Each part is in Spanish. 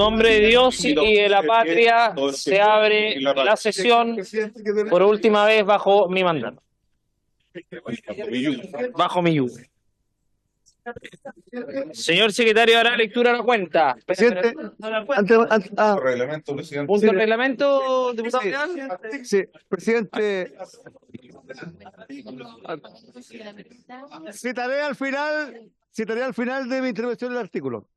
nombre de Dios y de la patria se abre la sesión por última vez bajo mi mandato, bajo mi yugo. Señor secretario, hará lectura a la cuenta. Presidente, Reglamento, presidente. Punto del reglamento, diputado Sí. Leal. sí, presidente, citaré al final de mi intervención el artículo.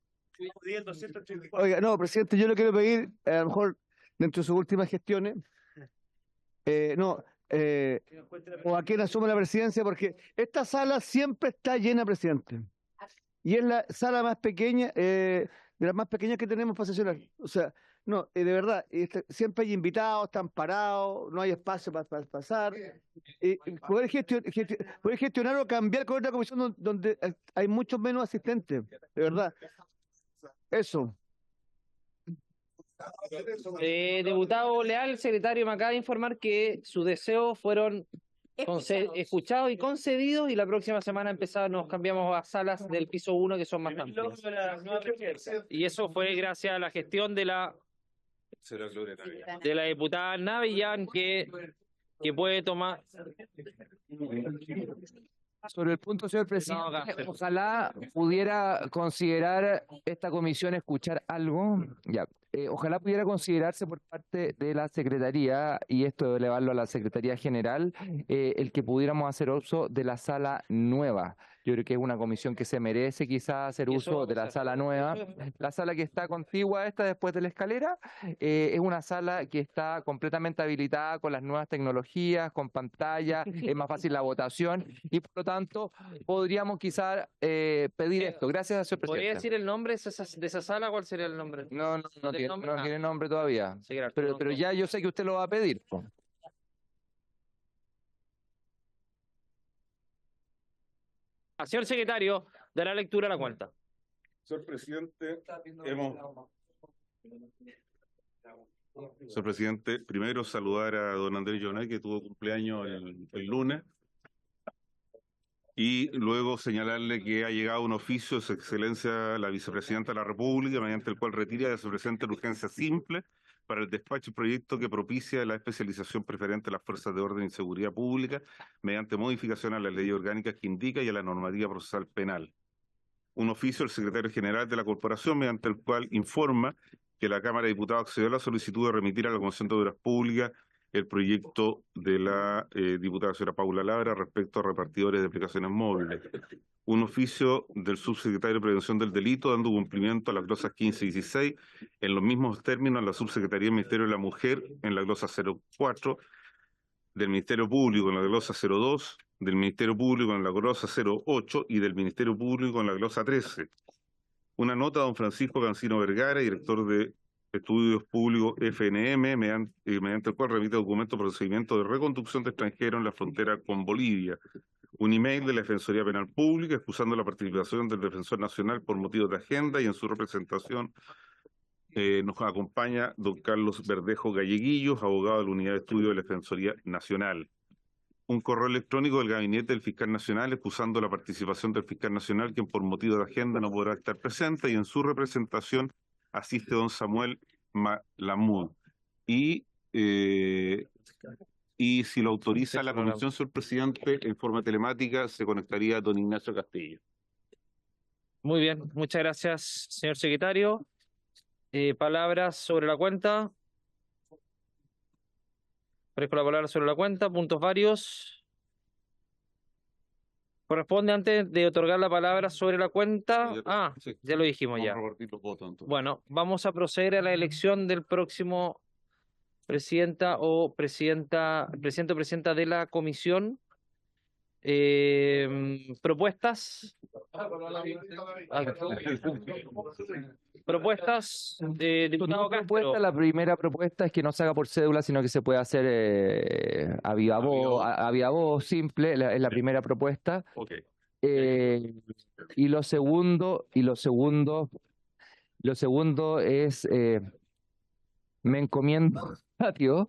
Oiga, no, presidente, yo le quiero pedir, a lo mejor dentro de sus últimas gestiones, o a quien asume la presidencia, porque esta sala siempre está llena, presidente. Y es la sala más pequeña, de las más pequeñas que tenemos para sesionar. O sea, no, de verdad, siempre hay invitados, están parados, no hay espacio para pasar. Poder gestionar o cambiar con otra comisión donde hay muchos menos asistentes, de verdad. Eso. Diputado Leal, secretario, me acaba de informar que sus deseos fueron escuchados y concedidos, y la próxima semana nos cambiamos a salas del piso 1 que son más amplias. Y eso fue gracias a la gestión de la diputada Navillán, que puede tomar. Sobre el punto, señor presidente, ojalá pudiera considerar esta comisión escuchar algo. Ya, ojalá pudiera considerarse por parte de la Secretaría, y esto de elevarlo a la Secretaría General, el que pudiéramos hacer uso de la sala nueva. Yo creo que es una comisión que se merece quizás hacer uso de la sala nueva. La sala que está contigua a esta después de la escalera es una sala que está completamente habilitada con las nuevas tecnologías, con pantalla, es más fácil la votación, y por lo tanto podríamos quizás pedir esto. Gracias, señor presidente. ¿Podría decir el nombre de esa sala? ¿Cuál sería el nombre? No tiene nombre todavía. Sí, claro, pero ya yo sé que usted lo va a pedir. Señor secretario, dará lectura a la cuenta. Señor presidente, Señor presidente, primero saludar a don Andrés Jonay, que tuvo cumpleaños el lunes, y luego señalarle que ha llegado un oficio de su excelencia la vicepresidenta de la República, mediante el cual retira de su presente urgencia simple para el despacho el proyecto que propicia la especialización preferente de las fuerzas de orden y seguridad pública mediante modificación a las leyes orgánicas que indica y a la normativa procesal penal. Un oficio del secretario general de la corporación, mediante el cual informa que la Cámara de Diputados accedió a la solicitud de remitir a la Comisión de Obras Públicas el proyecto de la diputada señora Paula Labra respecto a repartidores de aplicaciones móviles. Un oficio del subsecretario de Prevención del Delito dando cumplimiento a las glosas 15 y 16 en los mismos términos a la Subsecretaría del Ministerio de la Mujer en la glosa 04, del Ministerio Público en la glosa 02, del Ministerio Público en la glosa 08 y del Ministerio Público en la glosa 13. Una nota a don Francisco Cancino Vergara, director de Estudios Públicos FNM, mediante el cual remite documento procedimiento de reconducción de extranjeros en la frontera con Bolivia. Un email de la Defensoría Penal Pública excusando la participación del Defensor Nacional por motivos de agenda, y en su representación nos acompaña don Carlos Verdejo Galleguillos, abogado de la Unidad de Estudio de la Defensoría Nacional. Un correo electrónico del Gabinete del Fiscal Nacional excusando la participación del Fiscal Nacional, quien por motivo de agenda no podrá estar presente, y en su representación asiste don Samuel Malamud. Y si lo autoriza la comisión, señor presidente, en forma telemática se conectaría don Ignacio Castillo. Muy bien, muchas gracias, señor secretario. Palabras sobre la cuenta. Ofrezco la palabra sobre la cuenta. Puntos varios. Corresponde, antes de otorgar la palabra sobre la cuenta. Sí. Ya lo dijimos ya. Bueno, vamos a proceder a la elección del próximo presidente o presidenta de la comisión. Propuestas. Propuestas, diputado Castro. La primera propuesta es que no se haga por cédula, sino que se pueda hacer a viva voz, simple, es la primera propuesta. Okay. Y lo segundo es me encomiendo a Dios,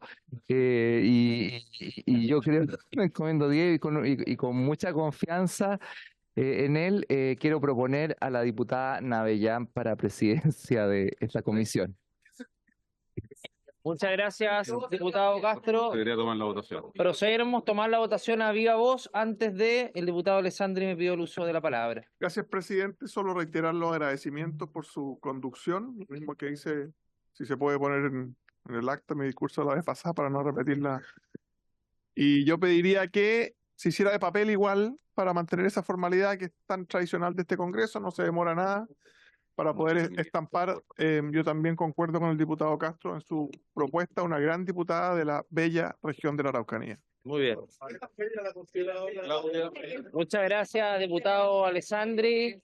y yo creo que me encomiendo a Dios, y con mucha confianza en él, quiero proponer a la diputada Navellán para presidencia de esta comisión. Muchas gracias, diputado Castro. Debería tomar la votación. Procederemos a tomar la votación a viva voz. Antes de, el diputado Alessandri me pidió el uso de la palabra. Gracias, presidente. Solo reiterar los agradecimientos por su conducción, lo mismo que hice, si se puede poner en el acta mi discurso la vez pasada para no repetirla. Y yo pediría que se hiciera de papel igual para mantener esa formalidad que es tan tradicional de este Congreso, no se demora nada para poder estampar. Yo también concuerdo con el diputado Castro en su propuesta, una gran diputada de la bella región de la Araucanía. Muy bien. Muchas gracias, diputado Alessandri.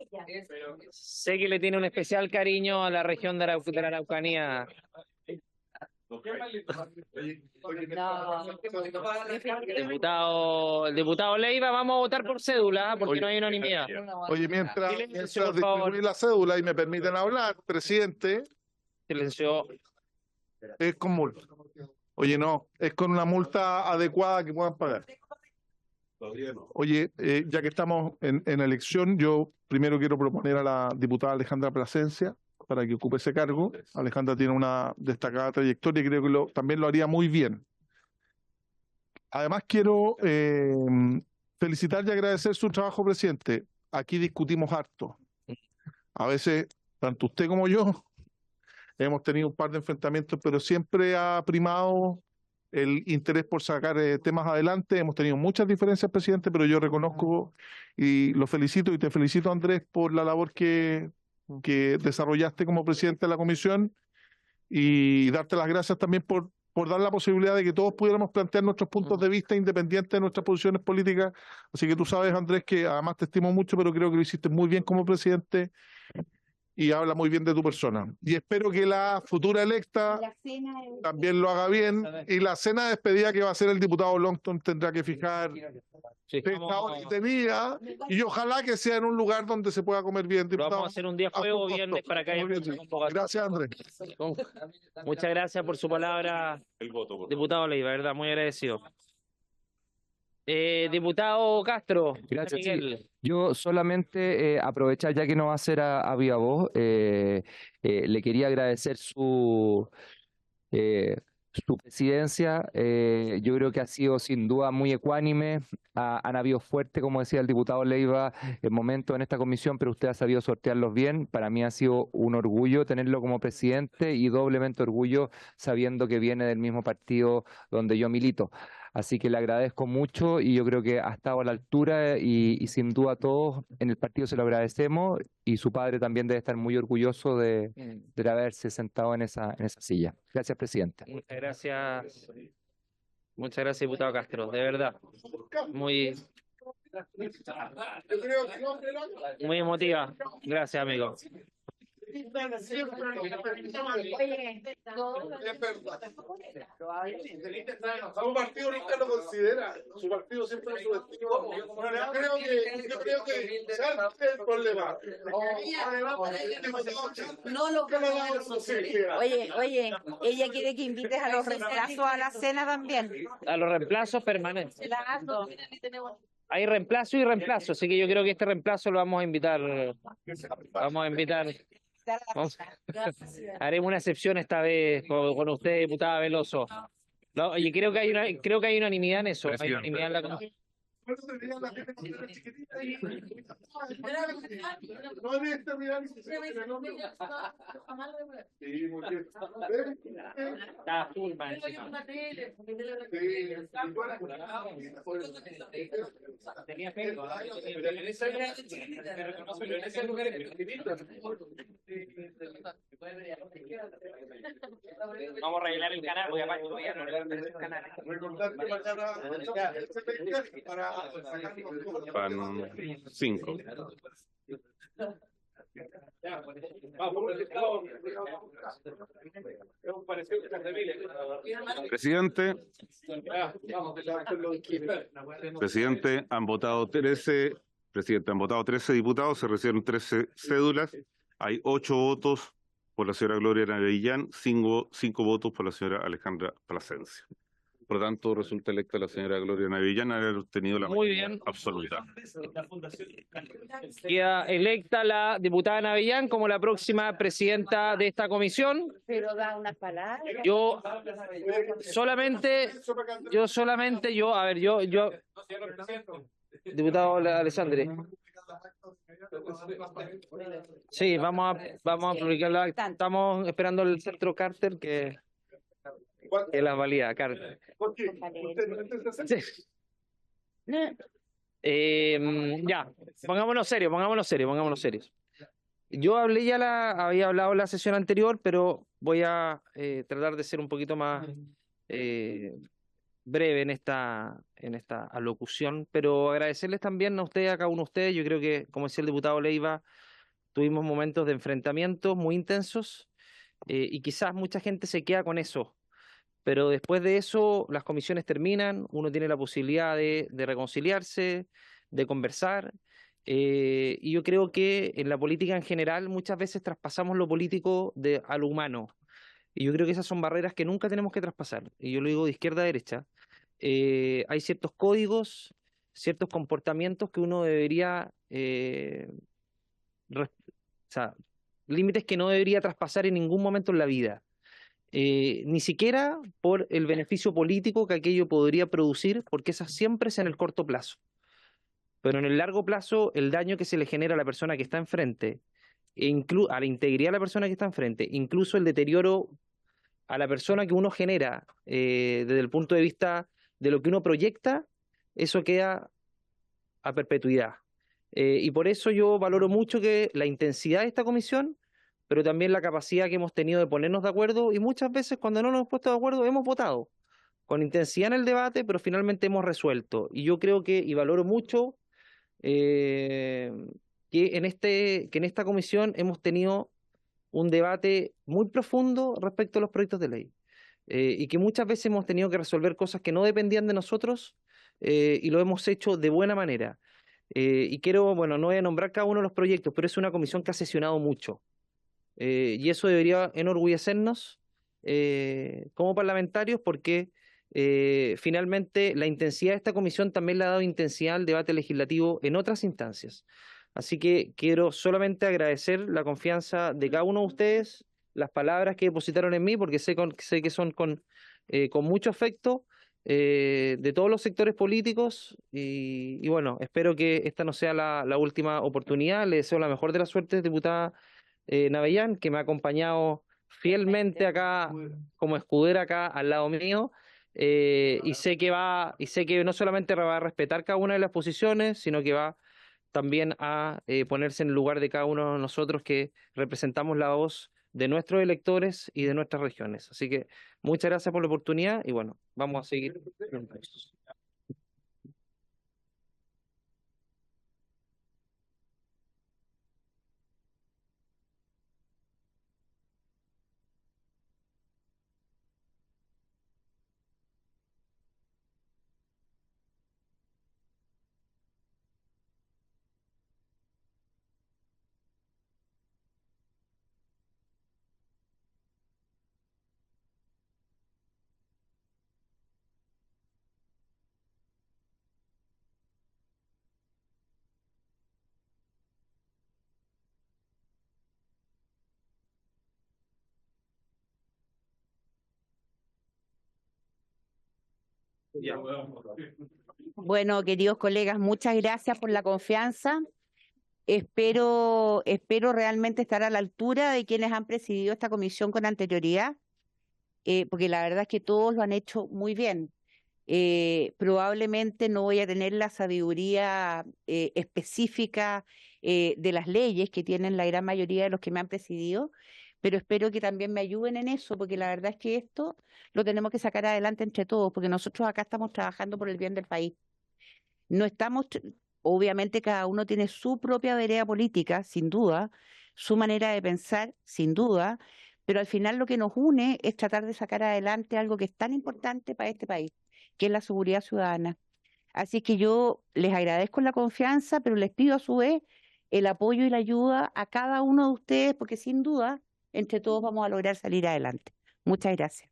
Sé que le tiene un especial cariño a la región de la Araucanía. El diputado Leiva, vamos a votar por cédula, porque no hay unanimidad. Oye, mientras Silencio, por favor. distribuí la cédula y me permiten hablar, presidente, Silencio. es con multa. Oye, no, es con una multa adecuada que puedan pagar. Oye, ya que estamos en elección, yo primero quiero proponer a la diputada Alejandra Plasencia para que ocupe ese cargo. Alejandra tiene una destacada trayectoria y creo que también lo haría muy bien. Además, quiero felicitar y agradecer su trabajo, presidente. Aquí discutimos harto. A veces, tanto usted como yo, hemos tenido un par de enfrentamientos, pero siempre ha primado el interés por sacar temas adelante. Hemos tenido muchas diferencias, presidente, pero yo reconozco y lo felicito y te felicito, Andrés, por la labor que desarrollaste como presidente de la comisión y darte las gracias también por dar la posibilidad de que todos pudiéramos plantear nuestros puntos de vista independientes de nuestras posiciones políticas. Así que tú sabes, Andrés, que además te estimo mucho, pero creo que lo hiciste muy bien como presidente y habla muy bien de tu persona. Y espero que la futura electa también lo haga bien. Y la cena de despedida que va a hacer el diputado Longton tendrá que fijar pescado y tenida, y ojalá que sea en un lugar donde se pueda comer bien. Lo vamos a hacer un día juego, viernes, para que haya Muy bien, gracias, Andrés. Muchas gracias por su palabra, diputado Leiva, verdad, muy agradecido. Diputado Castro, Gracias. Miguel. Sí. Yo solamente aprovechar, ya que no va a ser a viva voz, le quería agradecer su presidencia. Yo creo que ha sido sin duda muy ecuánime, han habido fuerte, como decía el diputado Leiva, en momentos en esta comisión, pero usted ha sabido sortearlos bien. Para mí ha sido un orgullo tenerlo como presidente y doblemente orgullo sabiendo que viene del mismo partido donde yo milito. Así que le agradezco mucho y yo creo que ha estado a la altura y sin duda todos en el partido se lo agradecemos y su padre también debe estar muy orgulloso de haberse sentado en esa silla. Gracias, presidente. Muchas gracias, diputado Castro, de verdad. Muy emotiva. Gracias, amigo. Es verdad. Su partido nunca lo considera. Su partido siempre lo subestima. Yo creo que ese es el problema. No lo Oye, ella quiere que invites a los reemplazos a la cena también. A los reemplazos permanentes. Claro. Hay reemplazo y reemplazo, así que yo creo que este reemplazo lo vamos a invitar. Haremos una excepción esta vez con usted, diputada Veloso. No, oye, creo que hay unanimidad en eso. Hay unanimidad en la comisión. Está full, man. Tenía fe. Vamos a rellenar el canal, porque aparte voy a arreglar el canal. Van 5. Presidente, han votado 13 diputados, se recibieron 13 cédulas, hay 8 votos por la señora Gloria Navellán, 5 votos por la señora Alejandra Plasencia. por lo tanto resulta electa la señora Gloria Navillán, haber obtenido la Muy mayoría bien. absoluta. Queda electa la diputada Navillán como la próxima presidenta de esta comisión. Pero da unas palabras. Yo solamente, diputado Alessandri. Sí, vamos a publicarla. Estamos esperando el centro Carter que la valida, Carter. Sí. Ya, pongámonos serios. Yo había hablado en la sesión anterior, pero voy a tratar de ser un poquito más breve en esta alocución, pero agradecerles también a ustedes, a cada uno de ustedes. Yo creo que, como decía el diputado Leiva, tuvimos momentos de enfrentamientos muy intensos y quizás mucha gente se queda con eso. Pero después de eso, las comisiones terminan, uno tiene la posibilidad de reconciliarse, de conversar, y yo creo que en la política en general muchas veces traspasamos lo político a lo humano, y yo creo que esas son barreras que nunca tenemos que traspasar, y yo lo digo de izquierda a derecha. Hay ciertos códigos, ciertos comportamientos que uno debería, o sea, límites que no debería traspasar en ningún momento en la vida. Ni siquiera por el beneficio político que aquello podría producir, porque esa siempre es en el corto plazo. Pero en el largo plazo, el daño que se le genera a la persona que está enfrente, a la integridad de la persona que está enfrente, incluso el deterioro a la persona que uno genera desde el punto de vista de lo que uno proyecta, eso queda a perpetuidad. Y por eso yo valoro mucho que la intensidad de esta comisión, pero también la capacidad que hemos tenido de ponernos de acuerdo, y muchas veces cuando no nos hemos puesto de acuerdo hemos votado con intensidad en el debate, pero finalmente hemos resuelto. Y yo creo y valoro mucho que en esta comisión hemos tenido un debate muy profundo respecto a los proyectos de ley, y que muchas veces hemos tenido que resolver cosas que no dependían de nosotros, y lo hemos hecho de buena manera. Y quiero, bueno, no voy a nombrar cada uno de los proyectos, pero es una comisión que ha sesionado mucho. Y eso debería enorgullecernos como parlamentarios, porque finalmente la intensidad de esta comisión también le ha dado intensidad al debate legislativo en otras instancias. Así que quiero solamente agradecer la confianza de cada uno de ustedes, las palabras que depositaron en mí, porque sé que son con mucho afecto, de todos los sectores políticos, y bueno, espero que esta no sea la última oportunidad. Le deseo la mejor de las suertes, diputada Navellán, que me ha acompañado fielmente acá como escudera acá al lado mío, y sé que no solamente va a respetar cada una de las posiciones, sino que va también a ponerse en el lugar de cada uno de nosotros que representamos la voz de nuestros electores y de nuestras regiones. Así que muchas gracias por la oportunidad y bueno, vamos a seguir. Bueno, queridos colegas, muchas gracias por la confianza. Espero realmente estar a la altura de quienes han presidido esta comisión con anterioridad, porque la verdad es que todos lo han hecho muy bien. Probablemente no voy a tener la sabiduría específica de las leyes que tienen la gran mayoría de los que me han presidido, pero espero que también me ayuden en eso, porque la verdad es que esto lo tenemos que sacar adelante entre todos, porque nosotros acá estamos trabajando por el bien del país. No estamos, obviamente cada uno tiene su propia vereda política, sin duda, su manera de pensar, sin duda, pero al final lo que nos une es tratar de sacar adelante algo que es tan importante para este país, que es la seguridad ciudadana. Así que yo les agradezco la confianza, pero les pido a su vez el apoyo y la ayuda a cada uno de ustedes, porque sin duda, entre todos vamos a lograr salir adelante. Muchas gracias.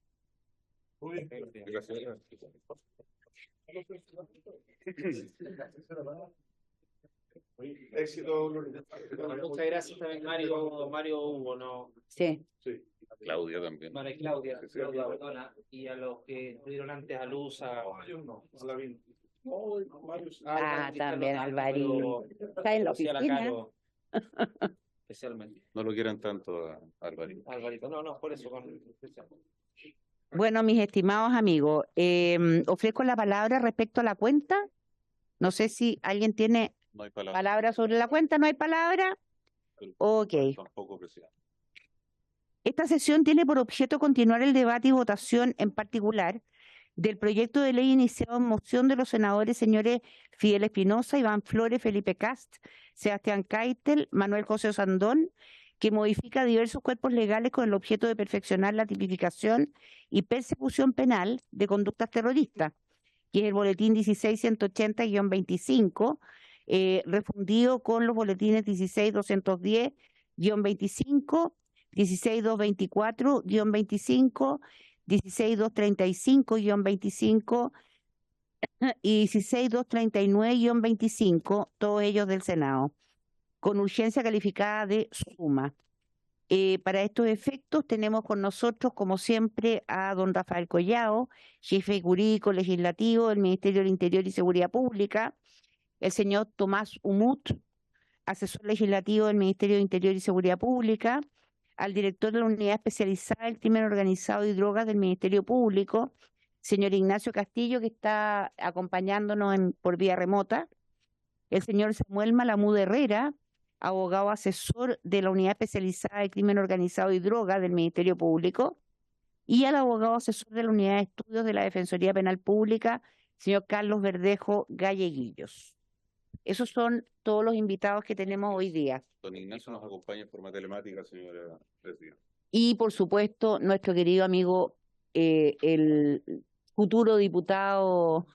Éxito. Muchas gracias también, Mario Hugo, ¿no? Sí. Claudia también. María Claudia, Claudia Bordona, y a los que estuvieron antes a Luz, También Alvarín. Está en la oficina. Especialmente. No lo quieran tanto, Alvarito. Alvarito, no, por eso. Bueno, mis estimados amigos, ofrezco la palabra respecto a la cuenta. No sé si alguien tiene No hay palabra. palabra sobre la cuenta. ¿No hay palabra? Ok. Tampoco, presidente. Esta sesión tiene por objeto continuar el debate y votación en particular del proyecto de ley iniciado en moción de los senadores señores Fidel Espinosa, Iván Flores, Felipe Cast, Sebastián Keitel, Manuel José Osandón, que modifica diversos cuerpos legales con el objeto de perfeccionar la tipificación y persecución penal de conductas terroristas, que es el boletín 16180-25, refundido con los boletines 16210-25, 16224-25, 16235-25 y 16239-25, todos ellos del Senado, con urgencia calificada de suma. Para estos efectos tenemos con nosotros, como siempre, a don Rafael Collao, jefe jurídico legislativo del Ministerio del Interior y Seguridad Pública, el señor Tomás Umut, asesor legislativo del Ministerio del Interior y Seguridad Pública, al director de la Unidad Especializada del Crimen Organizado y Drogas del Ministerio Público, señor Ignacio Castillo, que está acompañándonos por vía remota, el señor Samuel Malamud Herrera, abogado asesor de la Unidad Especializada de Crimen Organizado y Drogas del Ministerio Público, y al abogado asesor de la Unidad de Estudios de la Defensoría Penal Pública, señor Carlos Verdejo Galleguillos. Esos son todos los invitados que tenemos hoy día. Don Ignacio nos acompaña en forma telemática, señora presidenta. Y, por supuesto, nuestro querido amigo, el futuro diputado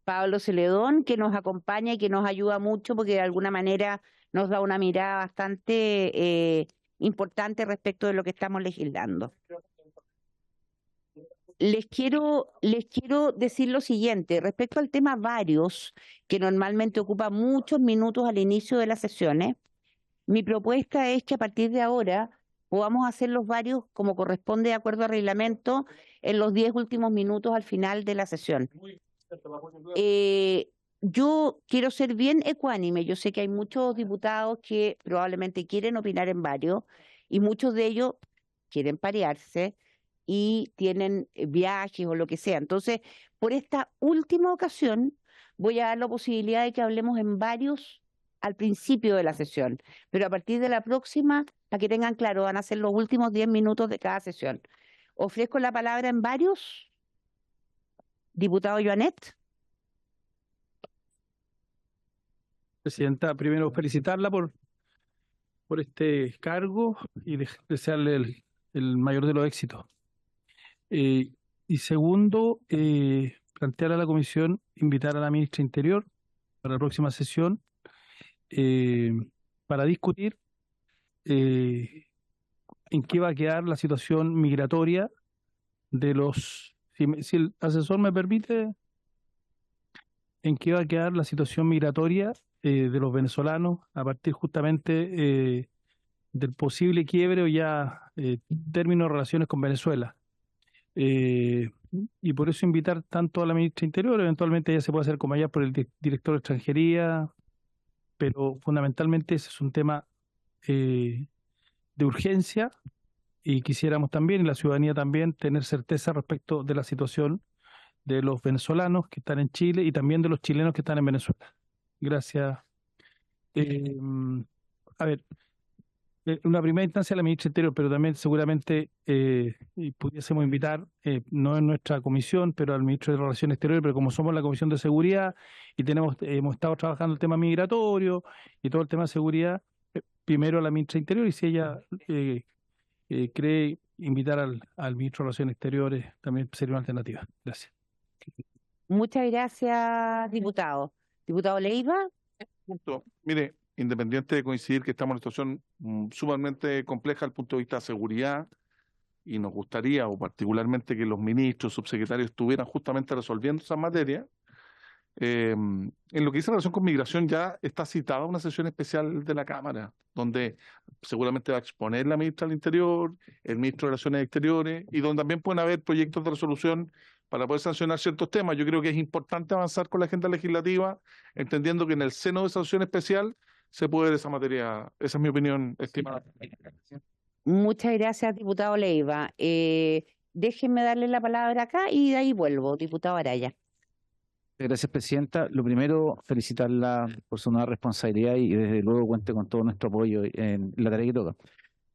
Pablo Celedón, que nos acompaña y que nos ayuda mucho porque de alguna manera nos da una mirada bastante importante respecto de lo que estamos legislando. Les quiero decir lo siguiente, respecto al tema varios, que normalmente ocupa muchos minutos al inicio de las sesiones, mi propuesta es que a partir de ahora podamos hacer los varios como corresponde de acuerdo al reglamento en los 10 últimos minutos al final de la sesión. Yo quiero ser bien ecuánime, yo sé que hay muchos diputados que probablemente quieren opinar en varios y muchos de ellos quieren parearse y tienen viajes o lo que sea. Entonces, por esta última ocasión, voy a dar la posibilidad de que hablemos en varios al principio de la sesión, pero a partir de la próxima, para que tengan claro, van a ser los últimos 10 minutos de cada sesión. Ofrezco la palabra en varios. Diputado Joanet. Presidenta, primero felicitarla por este cargo y desearle el mayor de los éxitos. Y segundo, plantear a la comisión invitar a la ministra Interior para la próxima sesión para discutir en qué va a quedar la situación migratoria de los... Si el asesor me permite, en qué va a quedar la situación migratoria de los venezolanos a partir justamente del posible quiebre o ya término de relaciones con Venezuela. Y por eso invitar tanto a la ministra Interior, eventualmente ella se puede hacer como allá por el director de Extranjería, pero fundamentalmente ese es un tema de urgencia y quisiéramos también, y la ciudadanía también, tener certeza respecto de la situación de los venezolanos que están en Chile y también de los chilenos que están en Venezuela. Gracias. A ver, en una primera instancia a la ministra Interior, pero también seguramente y pudiésemos invitar, no en nuestra comisión, pero al ministro de Relaciones Exteriores, pero como somos la Comisión de Seguridad y hemos estado trabajando el tema migratorio y todo el tema de seguridad, primero a la ministra Interior y si ella cree invitar al ministro de Relaciones Exteriores, también sería una alternativa. Gracias. Muchas gracias, diputado. Diputado Leiva. Punto. Mire, independiente de coincidir que estamos en una situación sumamente compleja desde el punto de vista de seguridad, y nos gustaría, o particularmente que los ministros, subsecretarios estuvieran justamente resolviendo esas materias. En lo que dice relación con migración, ya está citada una sesión especial de la Cámara, donde seguramente va a exponer la ministra del Interior, el ministro de Relaciones Exteriores, y donde también pueden haber proyectos de resolución para poder sancionar ciertos temas. Yo creo que es importante avanzar con la agenda legislativa, entendiendo que en el seno de esa sesión especial se puede ver esa materia. Esa es mi opinión, estimada. Muchas gracias, diputado Leiva. Déjenme darle la palabra acá y de ahí vuelvo, diputado Araya. Gracias, presidenta. Lo primero, felicitarla por su nueva responsabilidad y desde luego cuente con todo nuestro apoyo en la tarea que toca.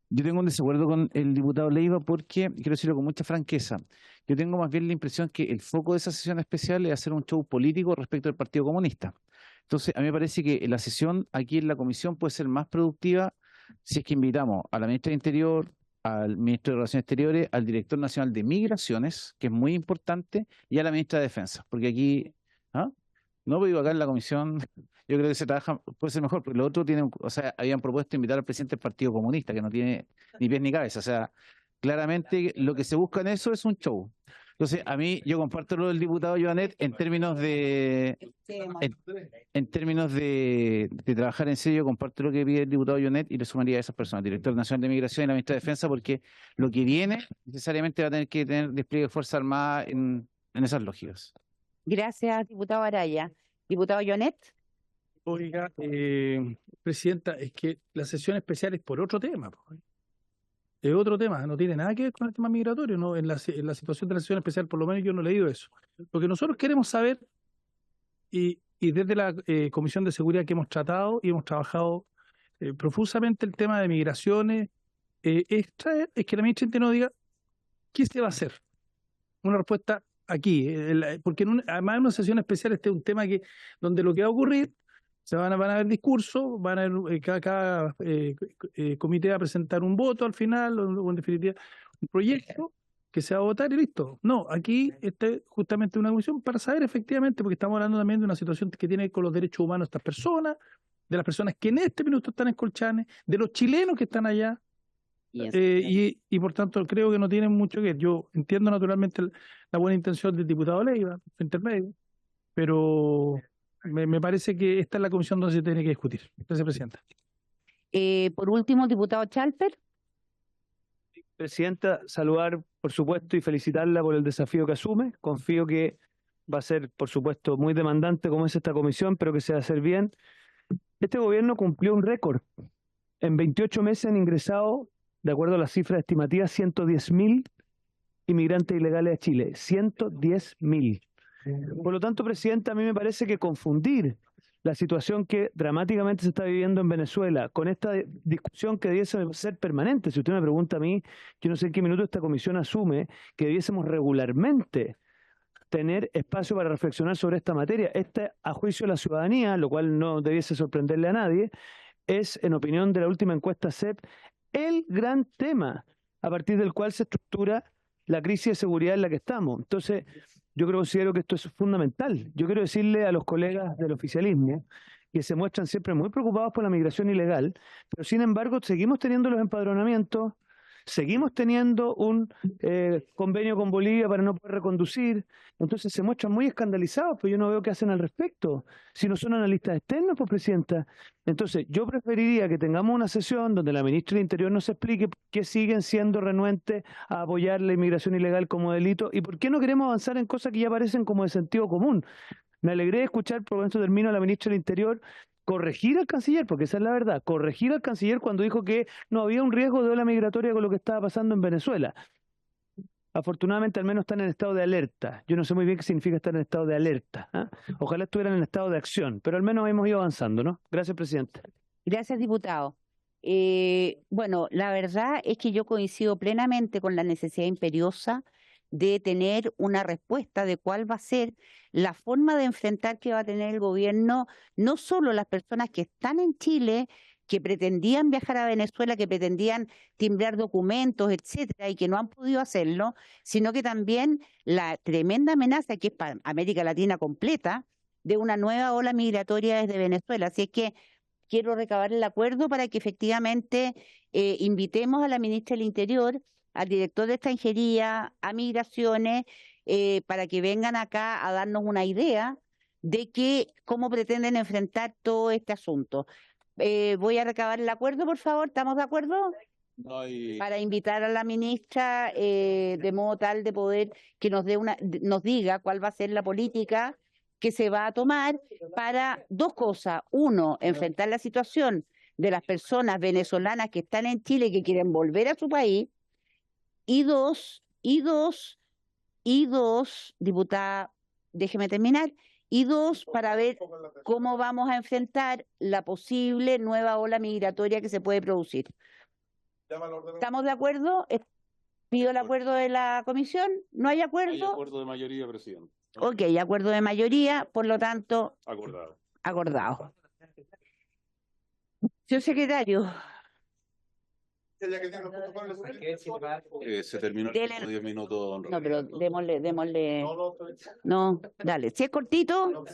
Yo tengo un desacuerdo con el diputado Leiva porque, quiero decirlo con mucha franqueza, yo tengo más bien la impresión que el foco de esa sesión especial es hacer un show político respecto al Partido Comunista. Entonces, a mí me parece que la sesión aquí en la comisión puede ser más productiva si es que invitamos a la ministra del Interior, al ministro de Relaciones Exteriores, al director nacional de Migraciones, que es muy importante, y a la ministra de Defensa, porque aquí, ¿ah? No, pero digo, acá en la comisión, yo creo que se trabaja, puede ser mejor, porque lo otro tiene, o sea, habían propuesto invitar al presidente del Partido Comunista, que no tiene ni pies ni cabeza, o sea, claramente lo que se busca en eso es un show. Entonces, a mí, yo comparto lo del diputado Joanet en términos de trabajar en serio, comparto lo que pide el diputado Joanet y le sumaría a esas personas, director nacional de Migración y la ministra de Defensa, porque lo que viene necesariamente va a tener que tener despliegue de Fuerza Armada en esas lógicas. Gracias, diputado Araya. Diputado Joanet. Oiga, presidenta, es que la sesión especial es por otro tema. Es otro tema, no tiene nada que ver con el tema migratorio, ¿no? En la situación de la sesión especial, por lo menos yo no he leído eso. Lo que nosotros queremos saber, y desde la Comisión de Seguridad que hemos tratado y hemos trabajado profusamente el tema de migraciones, es que la ministra no diga qué se va a hacer. Una respuesta aquí, porque además en una sesión especial este es un tema donde lo que va a ocurrir, van a haber discursos, cada comité va a presentar un voto al final, o en definitiva un proyecto que se va a votar y listo. No, aquí está justamente una comisión para saber efectivamente, porque estamos hablando también de una situación que tiene con los derechos humanos de estas personas, de las personas que en este minuto están en Colchane, de los chilenos que están allá. Y por tanto creo que no tienen mucho que ver. Yo entiendo naturalmente la buena intención del diputado Leiva, intermedio, pero me parece que esta es la comisión donde se tiene que discutir. Gracias, presidenta. Por último, diputado Chalper. Presidenta, saludar, por supuesto, y felicitarla por el desafío que asume. Confío que va a ser, por supuesto, muy demandante como es esta comisión, pero que se va a hacer bien. Este gobierno cumplió un récord. En 28 meses han ingresado, de acuerdo a las cifras estimativas, 110.000 inmigrantes ilegales a Chile. 110.000. Por lo tanto, presidenta, a mí me parece que confundir la situación que dramáticamente se está viviendo en Venezuela con esta discusión que debiese ser permanente. Si usted me pregunta a mí, yo no sé en qué minuto esta comisión asume que debiésemos regularmente tener espacio para reflexionar sobre esta materia. Este, a juicio de la ciudadanía, lo cual no debiese sorprenderle a nadie, es, en opinión de la última encuesta CEP, el gran tema a partir del cual se estructura la crisis de seguridad en la que estamos. Entonces, yo considero que esto es fundamental. Yo quiero decirle a los colegas del oficialismo que se muestran siempre muy preocupados por la migración ilegal, pero sin embargo seguimos teniendo los empadronamientos, seguimos teniendo un convenio con Bolivia para no poder reconducir, entonces se muestran muy escandalizados, pero yo no veo qué hacen al respecto, si no son analistas externos, pues, presidenta. Entonces, yo preferiría que tengamos una sesión donde la ministra del Interior nos explique por qué siguen siendo renuentes a apoyar la inmigración ilegal como delito y por qué no queremos avanzar en cosas que ya parecen como de sentido común. Me alegré de escuchar, por eso termino, a la ministra del Interior corregir al canciller, porque esa es la verdad, corregir al canciller cuando dijo que no había un riesgo de ola migratoria con lo que estaba pasando en Venezuela. Afortunadamente al menos están en estado de alerta. Yo no sé muy bien qué significa estar en estado de alerta, ¿eh? Ojalá estuvieran en estado de acción, pero al menos hemos ido avanzando, ¿no? Gracias, presidente. Gracias, diputado. Bueno, la verdad es que yo coincido plenamente con la necesidad imperiosa de tener una respuesta de cuál va a ser la forma de enfrentar que va a tener el gobierno, no solo las personas que están en Chile, que pretendían viajar a Venezuela, que pretendían timbrar documentos, etcétera, y que no han podido hacerlo, sino que también la tremenda amenaza que es para América Latina completa de una nueva ola migratoria desde Venezuela. Así es que quiero recabar el acuerdo para que efectivamente invitemos a la ministra del Interior al director de extranjería, a migraciones, para que vengan acá a darnos una idea de cómo pretenden enfrentar todo este asunto. Voy a recabar el acuerdo, por favor, ¿estamos de acuerdo? Para invitar a la ministra de modo tal de poder que nos diga cuál va a ser la política que se va a tomar para dos cosas. Uno, enfrentar la situación de las personas venezolanas que están en Chile y que quieren volver a su país. Y dos, diputada, déjeme terminar. Y dos, para ver cómo vamos a enfrentar la posible nueva ola migratoria que se puede producir. ¿Estamos de acuerdo? Pido el acuerdo de la comisión. ¿No hay acuerdo? Hay acuerdo de mayoría, presidente. Ok, acuerdo de mayoría, por lo tanto, Acordado. acordado. Señor secretario, Se terminó el tiempo, 10 minutos, don no, pero Roberto. démosle. No, dale. Si es cortito,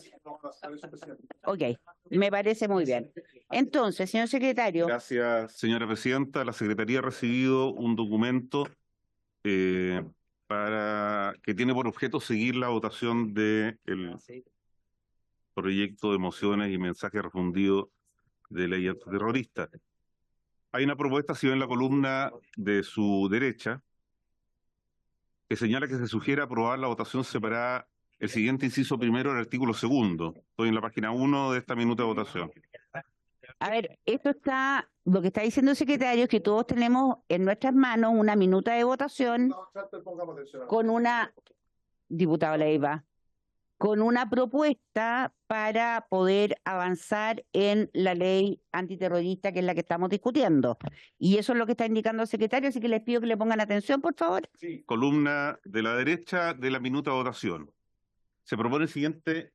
ok, me parece muy bien. Entonces, señor secretario, Gracias, señora presidenta. La Secretaría ha recibido un documento que tiene por objeto seguir la votación del proyecto de mociones y mensajes refundidos de ley antiterrorista. Hay una propuesta, si ven la columna de su derecha, que señala que se sugiere aprobar la votación separada, el siguiente inciso primero del artículo segundo. Estoy en la página 1 de esta minuta de votación. a ver, lo que está diciendo el secretario es que todos tenemos en nuestras manos una minuta de votación con diputada Leiva, con una propuesta para poder avanzar en la ley antiterrorista, que es la que estamos discutiendo. Y eso es lo que está indicando el secretario, así que les pido que le pongan atención, por favor. Sí. Columna de la derecha de la minuta de votación. Se propone el siguiente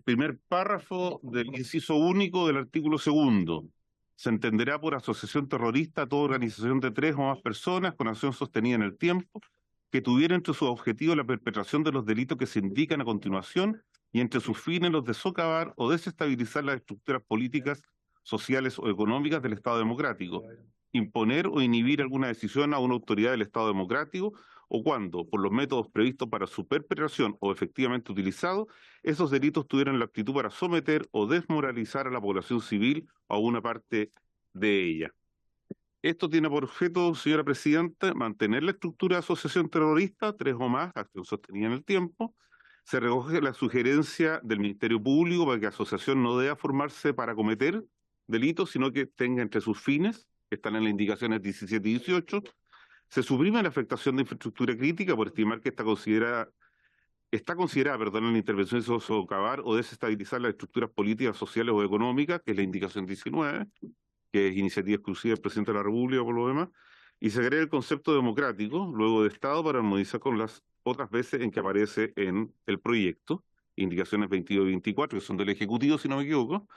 primer párrafo del inciso único del artículo segundo. Se entenderá por asociación terrorista toda organización de 3 o más personas con acción sostenida en el tiempo que tuviera entre sus objetivos la perpetración de los delitos que se indican a continuación y entre sus fines los de socavar o desestabilizar las estructuras políticas, sociales o económicas del Estado democrático, imponer o inhibir alguna decisión a una autoridad del Estado democrático o cuando, por los métodos previstos para su perpetración o efectivamente utilizados, esos delitos tuvieran la aptitud para someter o desmoralizar a la población civil o a una parte de ella. Esto tiene por objeto, señora presidenta, mantener la estructura de asociación terrorista, 3 o más, acción sostenida en el tiempo. Se recoge la sugerencia del Ministerio Público para que la asociación no deba formarse para cometer delitos, sino que tenga entre sus fines, que están en las indicaciones 17 y 18. Se suprime la afectación de infraestructura crítica por estimar que está considerada, en la intervención de socavar o desestabilizar las estructuras políticas, sociales o económicas, que es la indicación 19, que es iniciativa exclusiva del presidente de la República por lo demás, y se agrega el concepto democrático, luego de Estado, para armonizar con las otras veces en que aparece en el proyecto, indicaciones 22 y 24, que son del Ejecutivo, si no me equivoco,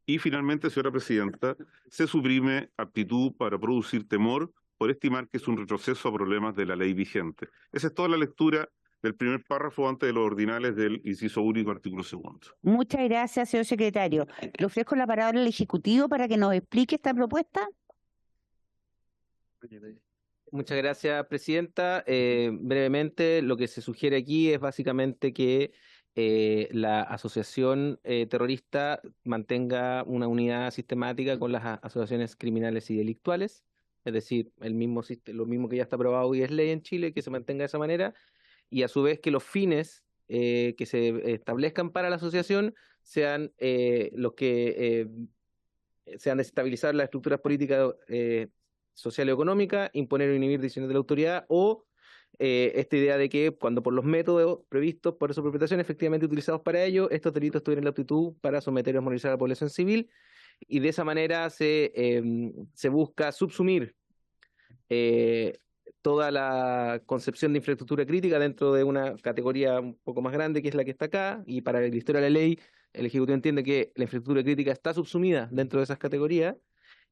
y finalmente, señora presidenta, se suprime aptitud para producir temor por estimar que es un retroceso a problemas de la ley vigente. Esa es toda la lectura del primer párrafo antes de los ordinales del inciso único, artículo segundo. Muchas gracias, señor secretario. Le ofrezco la palabra al Ejecutivo para que nos explique esta propuesta. Muchas gracias, presidenta. Brevemente, lo que se sugiere aquí es básicamente que la asociación terrorista mantenga una unidad sistemática con las asociaciones criminales y delictuales, es decir, lo mismo que ya está aprobado y es ley en Chile, que se mantenga de esa manera, y a su vez que los fines que se establezcan para la asociación sean los que sean desestabilizar las estructuras políticas, social y económica, imponer o inhibir decisiones de la autoridad, o esta idea de que cuando por los métodos previstos por su perpetración efectivamente utilizados para ello, estos delitos tuvieran la aptitud para someter o desmoralizar a la población civil, y de esa manera se busca subsumir toda la concepción de infraestructura crítica dentro de una categoría un poco más grande que es la que está acá, y para la historia de la ley, el Ejecutivo entiende que la infraestructura crítica está subsumida dentro de esas categorías,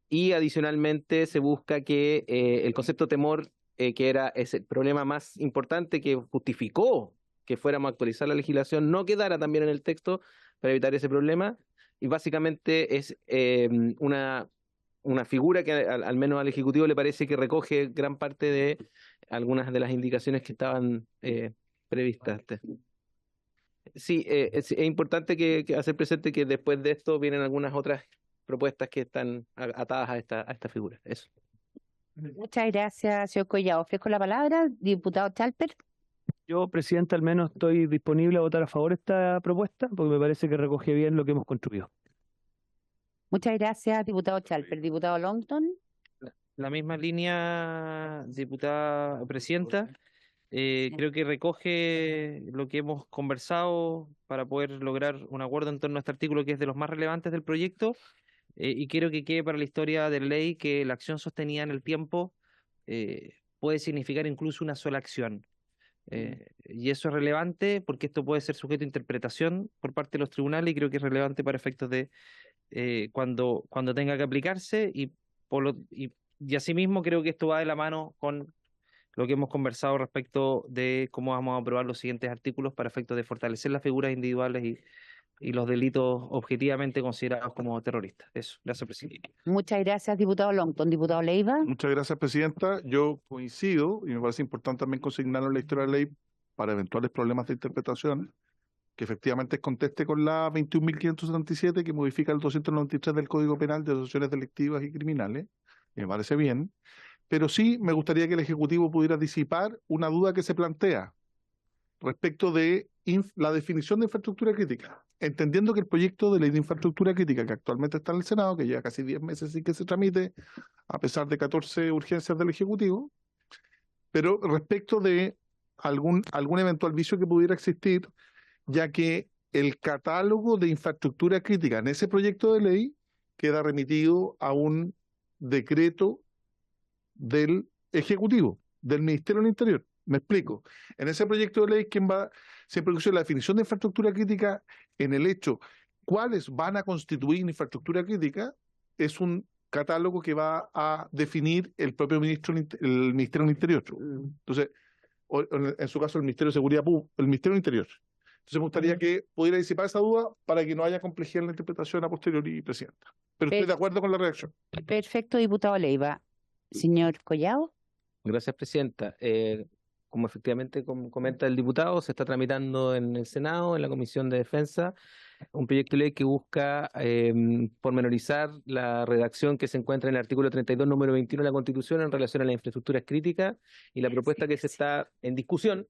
y adicionalmente se busca que el concepto temor, que es el problema más importante que justificó que fuéramos a actualizar la legislación, no quedara también en el texto para evitar ese problema, y básicamente es una una figura que al menos al Ejecutivo le parece que recoge gran parte de algunas de las indicaciones que estaban previstas. Sí, es importante que hacer presente que después de esto vienen algunas otras propuestas que están atadas a esta figura. Eso. Muchas gracias, señor Collado. Ofrezco la palabra, diputado Chalper. Yo, presidente, al menos estoy disponible a votar a favor de esta propuesta porque me parece que recoge bien lo que hemos construido. Muchas gracias, diputado Chalper. Diputado Longton. La misma línea, diputada presidenta. Creo que recoge lo que hemos conversado para poder lograr un acuerdo en torno a este artículo que es de los más relevantes del proyecto, y quiero que quede para la historia de la ley que la acción sostenida en el tiempo puede significar incluso una sola acción. Y eso es relevante porque esto puede ser sujeto a interpretación por parte de los tribunales, y creo que es relevante para efectos de cuando tenga que aplicarse, y asimismo creo que esto va de la mano con lo que hemos conversado respecto de cómo vamos a aprobar los siguientes artículos para efectos de fortalecer las figuras individuales y los delitos objetivamente considerados como terroristas. Eso, gracias, presidente. Muchas gracias, diputado Longton. Diputado Leiva. Muchas gracias, presidenta. Yo coincido y me parece importante también consignarlo en la historia de la ley para eventuales problemas de interpretación, que efectivamente conteste con la 21.577 que modifica el 293 del Código Penal de asociaciones delictivas y criminales. Y me parece bien. Pero sí me gustaría que el Ejecutivo pudiera disipar una duda que se plantea respecto de la definición de infraestructura crítica, entendiendo que el proyecto de ley de infraestructura crítica que actualmente está en el Senado, que lleva casi 10 meses sin que se tramite, a pesar de 14 urgencias del Ejecutivo, pero respecto de algún eventual vicio que pudiera existir, ya que el catálogo de infraestructura crítica en ese proyecto de ley queda remitido a un decreto del Ejecutivo, del Ministerio del Interior. Me explico. En ese proyecto de ley, quien va siempre la definición de infraestructura crítica en el hecho cuáles van a constituir infraestructura crítica, es un catálogo que va a definir el propio el Ministerio del Interior. Entonces, en su caso, el Ministerio de Seguridad Pública, el Ministerio del Interior. Entonces, me gustaría que pudiera disipar esa duda para que no haya complejidad en la interpretación a posteriori, presidenta. Pero estoy de acuerdo con la redacción. Perfecto, diputado Leiva. Señor Collado. Gracias, presidenta. Como efectivamente comenta el diputado, se está tramitando en el Senado, en la Comisión de Defensa, un proyecto de ley que busca pormenorizar la redacción que se encuentra en el artículo 32, número 21 de la Constitución en relación a las infraestructuras críticas, y la propuesta que se está en discusión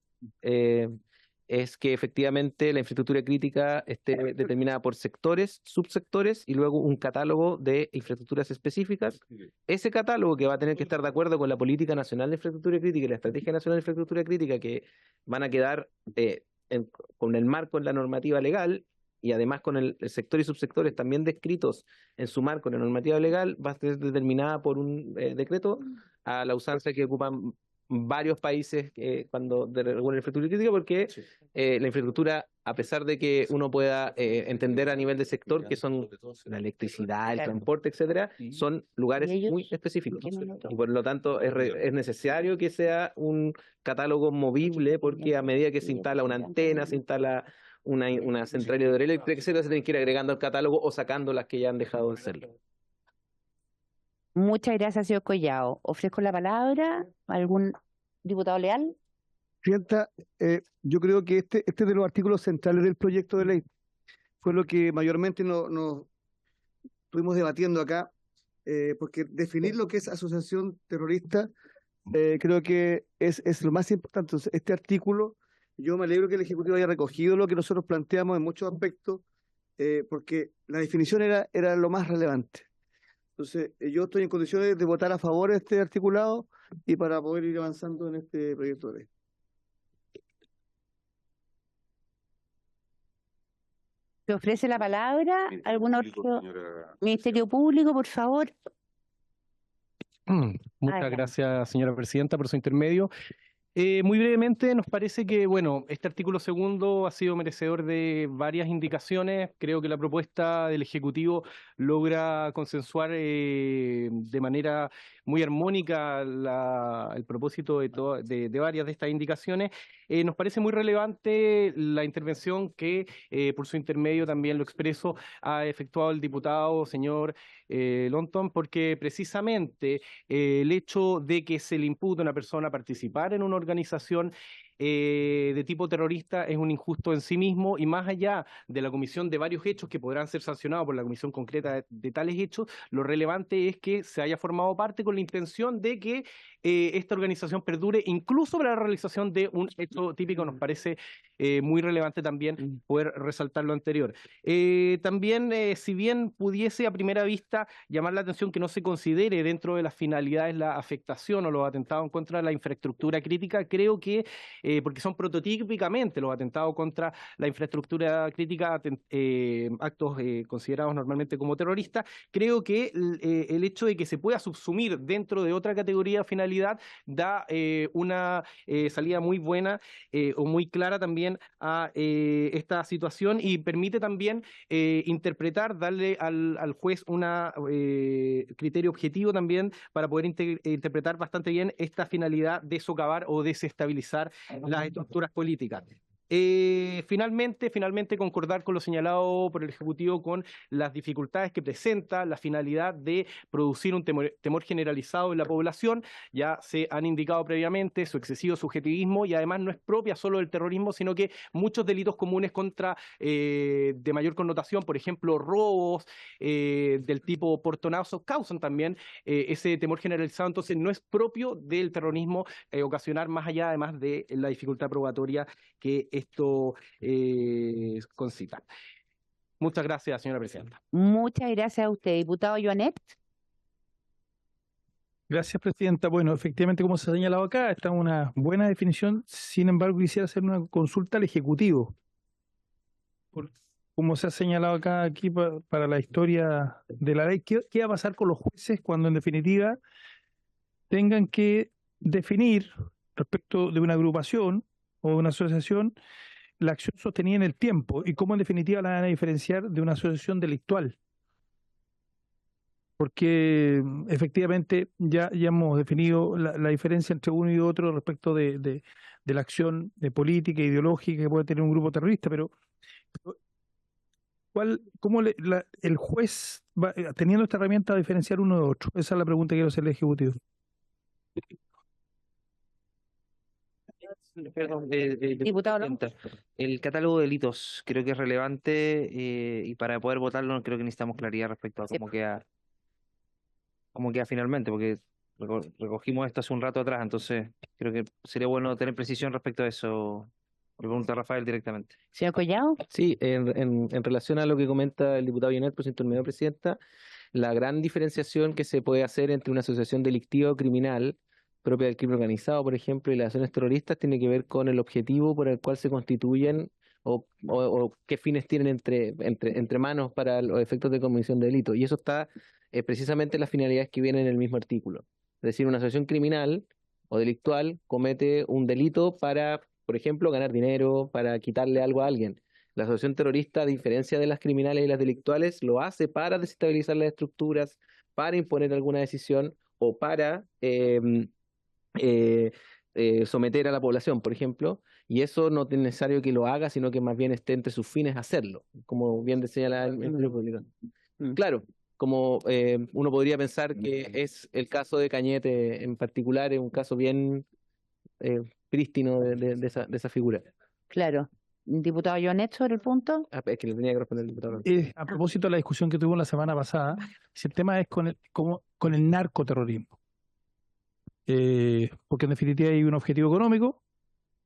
es que efectivamente la infraestructura crítica esté determinada por sectores, subsectores y luego un catálogo de infraestructuras específicas. Ese catálogo, que va a tener que estar de acuerdo con la Política Nacional de Infraestructura Crítica y la Estrategia Nacional de Infraestructura Crítica, que van a quedar con el marco en la normativa legal, y además con el sector y subsectores también descritos en su marco en la normativa legal, va a ser determinada por un decreto a la usanza que ocupan varios países cuando regulan la infraestructura crítica, porque la infraestructura, a pesar de que uno pueda entender a nivel de sector que son la electricidad, el transporte, etcétera, son lugares muy específicos, y por lo tanto es necesario que sea un catálogo movible, porque a medida que se instala una antena, se instala una central hidroeléctrica, etcétera, se tienen que ir agregando al catálogo o sacando las que ya han dejado de serlo. Muchas gracias, señor Collado. Ofrezco la palabra a algún diputado leal. Presidenta, yo creo que este es de los artículos centrales del proyecto de ley. Fue lo que mayormente nos estuvimos debatiendo acá, porque definir lo que es asociación terrorista creo que es lo más importante. Entonces, este artículo, yo me alegro que el Ejecutivo haya recogido lo que nosotros planteamos en muchos aspectos, porque la definición era lo más relevante. Entonces, yo estoy en condiciones de votar a favor de este articulado y para poder ir avanzando en este proyecto de ley. ¿Se ofrece la palabra? ¿Algún otro? Ministerio Público, por favor. Muchas gracias, señora presidenta, por su intermedio. Muy brevemente, nos parece que, bueno, este artículo segundo ha sido merecedor de varias indicaciones. Creo que la propuesta del Ejecutivo logra consensuar de manera muy armónica el propósito de varias de estas indicaciones. Nos parece muy relevante la intervención que, por su intermedio también lo expreso, ha efectuado el diputado señor Lonton, porque precisamente el hecho de que se le impute a una persona participar en una organización de tipo terrorista es un injusto en sí mismo, y más allá de la comisión de varios hechos que podrán ser sancionados por la comisión concreta de tales hechos, lo relevante es que se haya formado parte con la intención de que esta organización perdure incluso para la realización de un hecho típico. Nos parece muy relevante también poder resaltar lo anterior. También, si bien pudiese a primera vista llamar la atención que no se considere dentro de las finalidades la afectación o los atentados en contra de la infraestructura crítica, creo que, porque son prototípicamente los atentados contra la infraestructura crítica, actos considerados normalmente como terroristas, creo que el hecho de que se pueda subsumir dentro de otra categoría de finalidad da una salida muy buena o muy clara también a esta situación, y permite también interpretar, darle al juez un criterio objetivo también para poder interpretar bastante bien esta finalidad de socavar o desestabilizar las estructuras políticas. Finalmente concordar con lo señalado por el Ejecutivo con las dificultades que presenta la finalidad de producir un temor generalizado en la población. Ya se han indicado previamente su excesivo subjetivismo, y además no es propia solo del terrorismo, sino que muchos delitos comunes de mayor connotación, por ejemplo, robos del tipo portonazo, causan también ese temor generalizado. Entonces no es propio del terrorismo ocasionar, más allá además de la dificultad probatoria que esto concita. Muchas gracias, señora presidenta. Muchas gracias a usted, diputado Joanet. Gracias, presidenta. Bueno, efectivamente, como se ha señalado acá, está una buena definición. Sin embargo, quisiera hacer una consulta al Ejecutivo. Como se ha señalado acá aquí para la historia de la ley, ¿qué va a pasar con los jueces cuando en definitiva tengan que definir respecto de una agrupación o de una asociación la acción sostenida en el tiempo, y cómo en definitiva la van a diferenciar de una asociación delictual? Porque efectivamente ya hemos definido la diferencia entre uno y otro respecto de la acción política e ideológica que puede tener un grupo terrorista, pero ¿cómo el juez va, teniendo esta herramienta, a diferenciar uno de otro? Esa es la pregunta que quiero hacerle al Ejecutivo. Perdón, Diputado Long. el catálogo de delitos creo que es relevante, y para poder votarlo creo que necesitamos claridad respecto a Sí. cómo queda finalmente, porque recogimos esto hace un rato atrás, entonces creo que sería bueno tener precisión respecto a eso. Le pregunto a Rafael directamente. Señor Collado. Sí, en relación a lo que comenta el diputado Ionet, por su intermedio, presidenta, la gran diferenciación que se puede hacer entre una asociación delictiva o criminal propia del crimen organizado, por ejemplo, y las acciones terroristas, tiene que ver con el objetivo por el cual se constituyen o qué fines tienen entre manos para los efectos de comisión de delito. Y eso está precisamente en las finalidades que vienen en el mismo artículo. Es decir, una asociación criminal o delictual comete un delito para, por ejemplo, ganar dinero, para quitarle algo a alguien. La asociación terrorista, a diferencia de las criminales y las delictuales, lo hace para desestabilizar las estructuras, para imponer alguna decisión o para someter a la población, por ejemplo, y eso no es necesario que lo haga, sino que más bien esté entre sus fines hacerlo, como bien decía el Ministerio Público. Claro, como uno podría pensar que es el caso de Cañete en particular, es un caso bien prístino de esa figura. Claro. Diputado Joanet, sobre el punto. Es que le tenía que responder el diputado. A propósito de la discusión que tuvimos la semana pasada, si el tema es con el narcoterrorismo. Porque en definitiva hay un objetivo económico,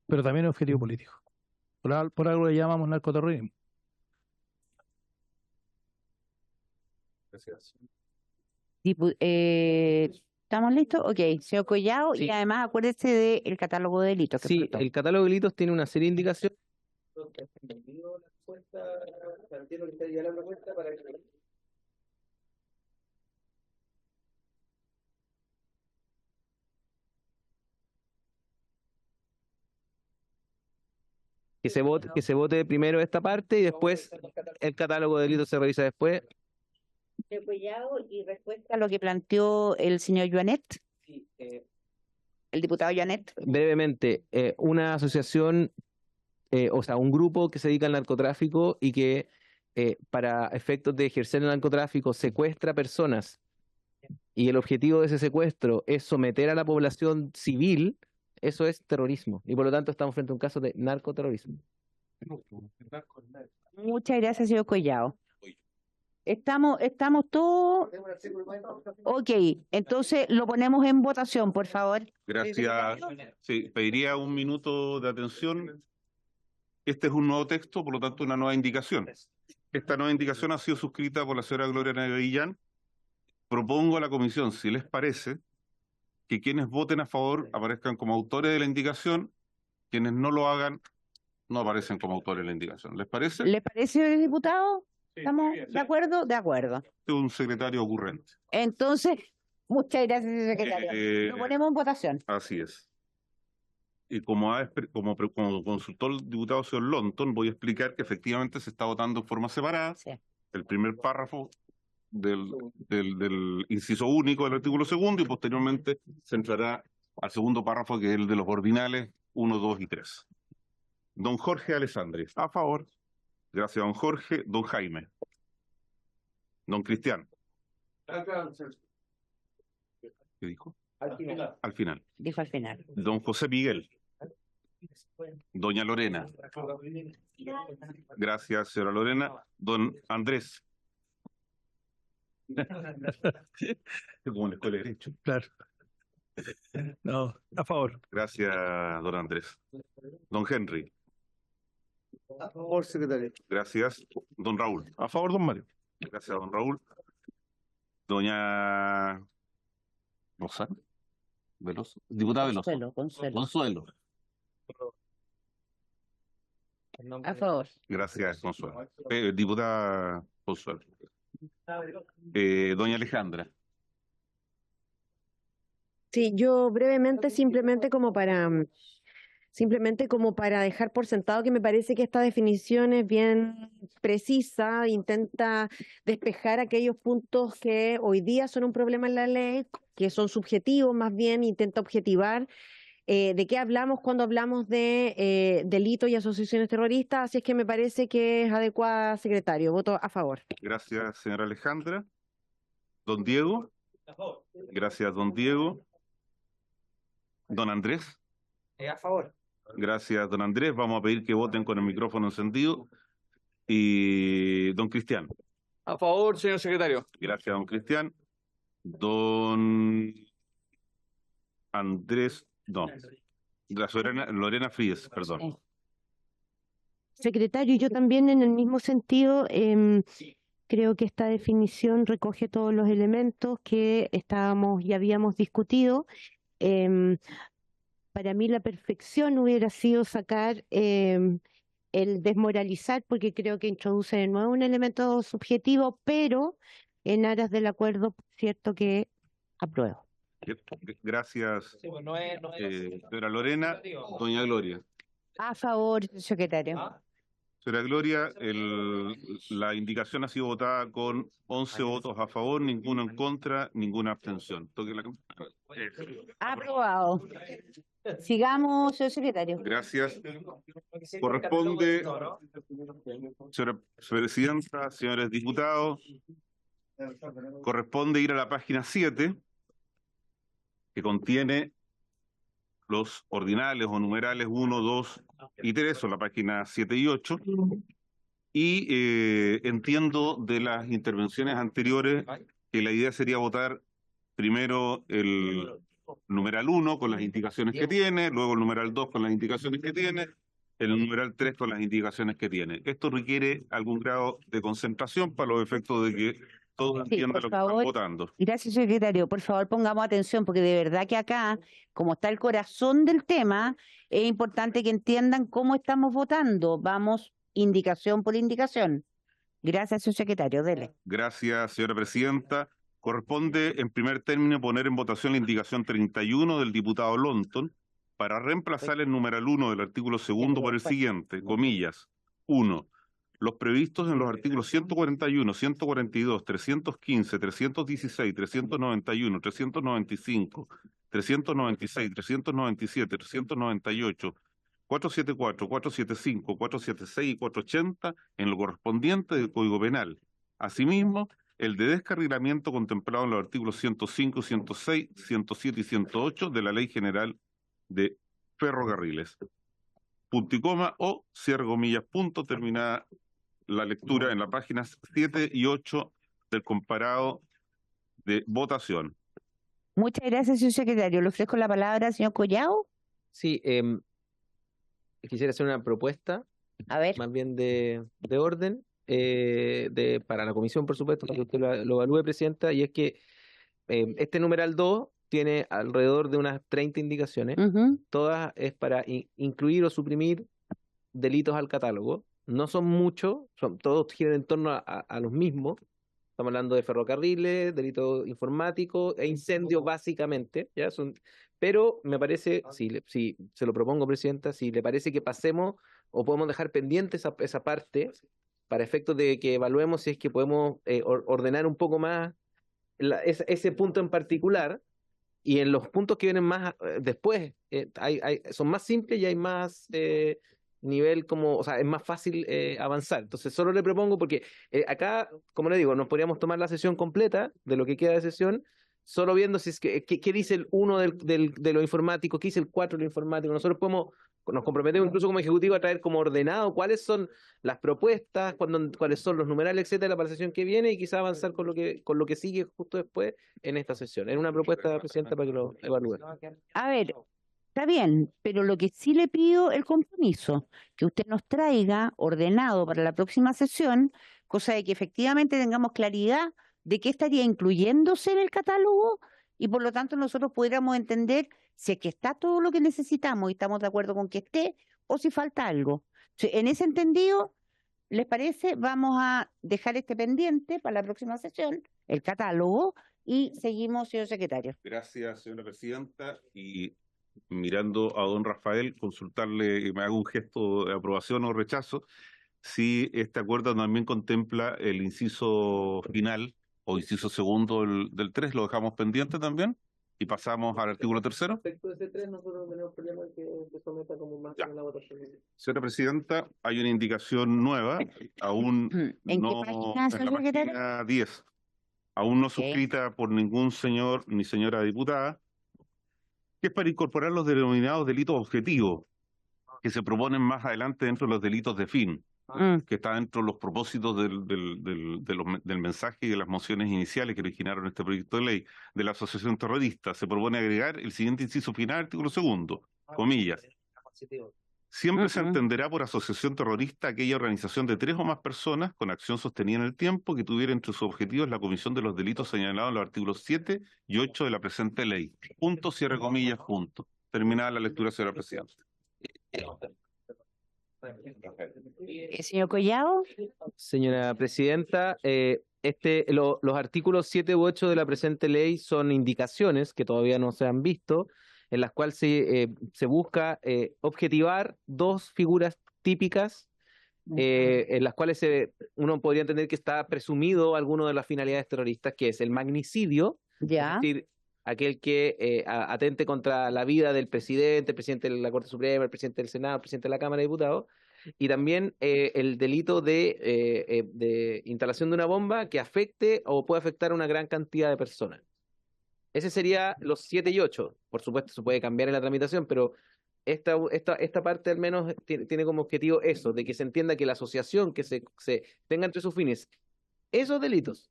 pero también un objetivo político. Por algo le llamamos narcoterrorismo. Gracias. ¿Estamos listos? Ok, señor Collado, Sí. y además acuérdese del catálogo de delitos. Sí, el catálogo de delitos tiene una serie de indicaciones. Que se vote primero esta parte y después el catálogo de delitos se revisa después. Señor Collado, y respuesta a lo que planteó el señor Joanet, el diputado Joanet. Brevemente, una asociación, o sea, un grupo que se dedica al narcotráfico y que para efectos de ejercer el narcotráfico secuestra personas y el objetivo de ese secuestro es someter a la población civil, eso es terrorismo. Y por lo tanto estamos frente a un caso de narcoterrorismo. Muchas gracias, señor Collado. Estamos todos. Ok, entonces lo ponemos en votación, por favor. Gracias. Sí, pediría un minuto de atención. Este es un nuevo texto, por lo tanto, una nueva indicación. Esta nueva indicación ha sido suscrita por la señora Gloria Nevillán. Propongo a la comisión, si les parece, que quienes voten a favor aparezcan como autores de la indicación, quienes no lo hagan no aparecen como autores de la indicación. ¿Les parece? ¿Les parece, diputado? ¿Estamos de acuerdo? De acuerdo. Este es un secretario ocurrente. Entonces, muchas gracias, secretario. Lo ponemos en votación. Así es. Y como consultó el diputado señor Lonton, voy a explicar que efectivamente se está votando en forma separada. Sí. El primer párrafo del inciso único del artículo segundo y posteriormente se entrará al segundo párrafo, que es el de los ordinales 1, 2 y 3. Don Jorge Alessandri. A favor. Gracias, don Jorge. Don Jaime. Don Cristian. ¿Qué dijo? Al final. Al final. Dijo al final. Don José Miguel. Doña Lorena. Gracias, señora Lorena. Don Andrés. Como en la escuela de Derecho. Claro. No, a favor. Gracias, don Andrés. Don Henry. A favor, secretario. Gracias. Don Raúl. A favor, don Mario. Gracias, don Raúl. Doña Rosana Veloso. Diputada Veloso. Consuelo. A favor. Gracias, Consuelo. Diputada Consuelo. Doña Alejandra. Sí, yo brevemente, simplemente como para dejar por sentado que me parece que esta definición es bien precisa, intenta despejar aquellos puntos que hoy día son un problema en la ley, que son subjetivos, más bien intenta objetivar de qué hablamos cuando hablamos de delitos y asociaciones terroristas, así es que me parece que es adecuada, secretario. Voto a favor. Gracias, señora Alejandra. Don Diego. Gracias, don Diego. Don Andrés. A favor. Gracias, don Andrés. Vamos a pedir que voten con el micrófono encendido. Y don Cristian. A favor, señor secretario. Gracias, don Cristian. Don Andrés, no. Lorena Fríes, perdón. Secretario, yo también en el mismo sentido creo que esta definición recoge todos los elementos que estábamos y habíamos discutido. Para mí la perfección hubiera sido sacar el desmoralizar, porque creo que introduce de nuevo un elemento subjetivo, pero en aras del acuerdo, cierto que apruebo. Gracias, señora Lorena. Doña Gloria. A favor, secretario. Señora Gloria, la indicación ha sido votada con 11 votos a favor, ninguno en contra, ninguna abstención. Toque la... Aprobado. Sigamos, señor secretario. Gracias. Corresponde, señora presidenta, señores diputados, corresponde ir a la página 7, que contiene los ordinales o numerales 1, 2 y 3, son la página 7 y 8. Y entiendo de las intervenciones anteriores que la idea sería votar primero el numeral 1 con las indicaciones que tiene, luego el numeral 2 con las indicaciones que tiene, el numeral 3 con las indicaciones que tiene. Esto requiere algún grado de concentración para los efectos de que todos entiendan lo que están votando. Gracias, secretario. Por favor, pongamos atención, porque de verdad que acá, como está el corazón del tema, es importante que entiendan cómo estamos votando. Vamos indicación por indicación. Gracias, señor secretario. Dele. Gracias, señora presidenta. Corresponde, en primer término, poner en votación la indicación 31 del diputado Lonton, para reemplazar el numeral 1 del artículo 2 por el siguiente, comillas, 1. Los previstos en los artículos 141, 142, 315, 316, 391, 395, 396, 397, 398, 474, 475, 476 y 480 en lo correspondiente del Código Penal. Asimismo, el de descarrilamiento contemplado en los artículos 105, 106, 107 y 108 de la Ley General de Ferrocarriles. Punto y coma o cierre comillas, punto, terminada la lectura en las páginas 7 y 8 del comparado de votación. Muchas gracias, señor secretario. Le ofrezco la palabra al señor Collao. Sí, quisiera hacer una propuesta, A ver. más bien de orden, para la comisión, por supuesto, para que usted lo evalúe, Presidenta, y es que este numeral 2 tiene alrededor de unas 30 indicaciones, todas es para incluir o suprimir delitos al catálogo. No son muchos, todos giran en torno a los mismos. Estamos hablando de ferrocarriles, delitos informáticos e incendios, básicamente. ¿Ya? Pero me parece, si se lo propongo, Presidenta, si le parece que pasemos o podemos dejar pendiente esa parte para efectos de que evaluemos si es que podemos ordenar un poco más ese punto en particular, y en los puntos que vienen más después son más simples y hay más nivel o sea, es más fácil avanzar. Entonces solo le propongo, porque acá, como le digo, nos podríamos tomar la sesión completa de lo que queda de sesión, solo viendo si es qué dice el 1 de lo informático, qué dice el 4 de lo informático. Nosotros nos comprometemos incluso como ejecutivo a traer como ordenado cuáles son las propuestas, cuáles son los numerales, etcétera, para la sesión que viene, y quizá avanzar con lo que sigue justo después en esta sesión. Era una propuesta, Presidenta, para que lo evalúe. A ver, está bien, pero lo que sí le pido el compromiso, que usted nos traiga ordenado para la próxima sesión, cosa de que efectivamente tengamos claridad de qué estaría incluyéndose en el catálogo, y por lo tanto nosotros pudiéramos entender si es que está todo lo que necesitamos y estamos de acuerdo con que esté, o si falta algo. En ese entendido, ¿les parece? Vamos a dejar este pendiente para la próxima sesión, el catálogo, y seguimos, señor secretario. Gracias, señora Presidenta, y mirando a don Rafael, consultarle, y me hago un gesto de aprobación o rechazo, si este acuerdo también contempla el inciso final o inciso segundo del 3, lo dejamos pendiente también y pasamos al artículo 3. Respecto de ese 3, nosotros no tenemos problema en que se someta como más en la votación. Señora Presidenta, hay una indicación nueva, aún ¿En no, qué página, en señor la secretario? página 10, aún no suscrita por ningún señor ni señora diputada, que es para incorporar los denominados delitos objetivos, que se proponen más adelante dentro de los delitos de fin, que está dentro de los propósitos del mensaje y de las mociones iniciales que originaron este proyecto de ley de la asociación terrorista. Se propone agregar el siguiente inciso final, artículo 2, comillas. Siempre se entenderá por asociación terrorista aquella organización de 3 o más personas con acción sostenida en el tiempo que tuviera entre sus objetivos la comisión de los delitos señalados en los artículos 7 y 8 de la presente ley. Punto, cierre comillas, punto. Terminada la lectura, señora Presidenta. Señor Collao. Señora Presidenta, los artículos 7 u 8 de la presente ley son indicaciones que todavía no se han visto, en las cuales se busca objetivar 2 figuras típicas, en las cuales uno podría entender que está presumido alguno de las finalidades terroristas, que es el magnicidio, es decir, aquel que atente contra la vida del presidente, el presidente de la Corte Suprema, el presidente del Senado, el presidente de la Cámara de Diputados, y también el delito de instalación de una bomba que afecte o puede afectar a una gran cantidad de personas. Ese sería los 7 y 8. Por supuesto, se puede cambiar en la tramitación, pero esta parte al menos tiene como objetivo eso, de que se entienda que la asociación que se tenga entre sus fines esos delitos,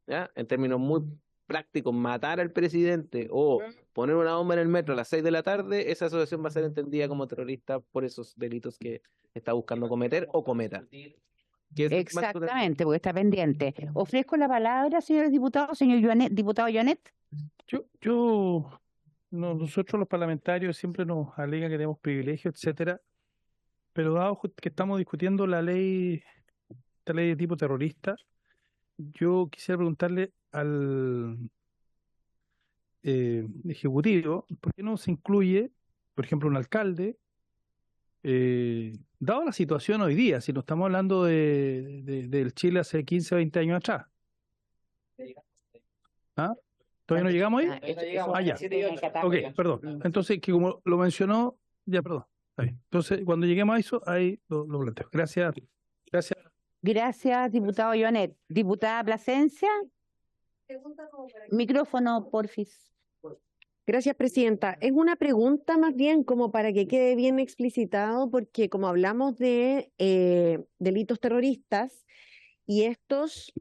¿ya? En términos muy prácticos, matar al presidente o poner una bomba en el metro a las 6 de la tarde, esa asociación va a ser entendida como terrorista por esos delitos que está buscando cometer o cometa. Exactamente, porque está pendiente. Ofrezco la palabra, señores diputados, señor diputado Joanet. Nosotros los parlamentarios siempre nos alegan que tenemos privilegios, etcétera, pero dado que estamos discutiendo esta ley de tipo terrorista, yo quisiera preguntarle al Ejecutivo, ¿por qué no se incluye por ejemplo, un alcalde, dado la situación hoy día, si no estamos hablando del Chile hace 15, 20 años atrás. ¿Ah? ¿Todavía no llegamos ahí? Ah, ya. Ok, perdón. Entonces, que como lo mencionó, ya, perdón. Está bien. Entonces, cuando lleguemos a eso, ahí lo planteo. Gracias. Gracias. Gracias, diputado Joanet. Diputada Plasencia. Micrófono, porfis. Gracias, presidenta. Es una pregunta más bien como para que quede bien explicitado, porque como hablamos de delitos terroristas y estos,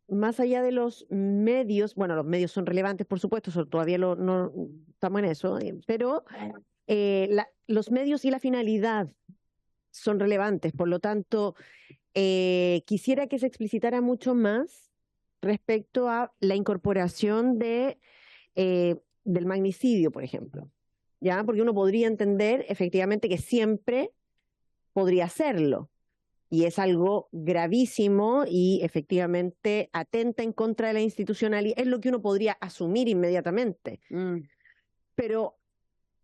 más allá de los medios, bueno, los medios son relevantes, por supuesto, todavía no estamos en eso, pero los medios y la finalidad son relevantes. Por lo tanto, quisiera que se explicitara mucho más respecto a la incorporación del magnicidio, por ejemplo, ¿ya? Porque uno podría entender efectivamente que siempre podría hacerlo, y es algo gravísimo y efectivamente atenta en contra de la institucionalidad, es lo que uno podría asumir inmediatamente. Pero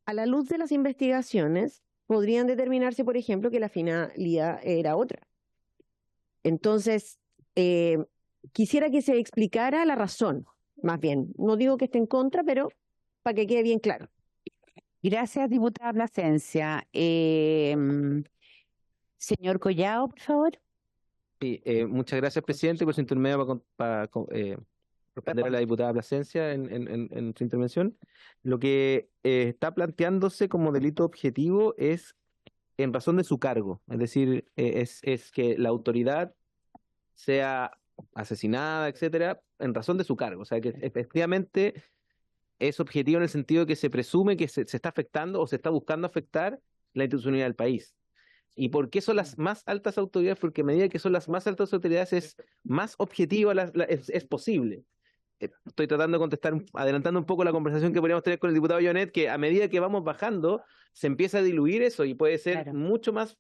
a la luz de las investigaciones podrían determinarse, por ejemplo, que la finalidad era otra. Entonces, quisiera que se explicara la razón, más bien. No digo que esté en contra, pero para que quede bien claro. Gracias, diputada Plasencia. Señor Collado, por favor. Sí, muchas gracias, presidente, por su intermedio para responder a la diputada Plasencia en su intervención. Lo que está planteándose como delito objetivo es en razón de su cargo, es decir, es que la autoridad sea asesinada, etcétera, en razón de su cargo. O sea, que efectivamente es objetivo en el sentido de que se presume que se está afectando o se está buscando afectar la institucionalidad del país. ¿Y por qué son las más altas autoridades? Porque a medida que son las más altas autoridades es más objetiva, es posible. Estoy tratando de contestar, adelantando un poco la conversación que podríamos tener con el diputado Joanet, que a medida que vamos bajando se empieza a diluir eso y puede ser mucho más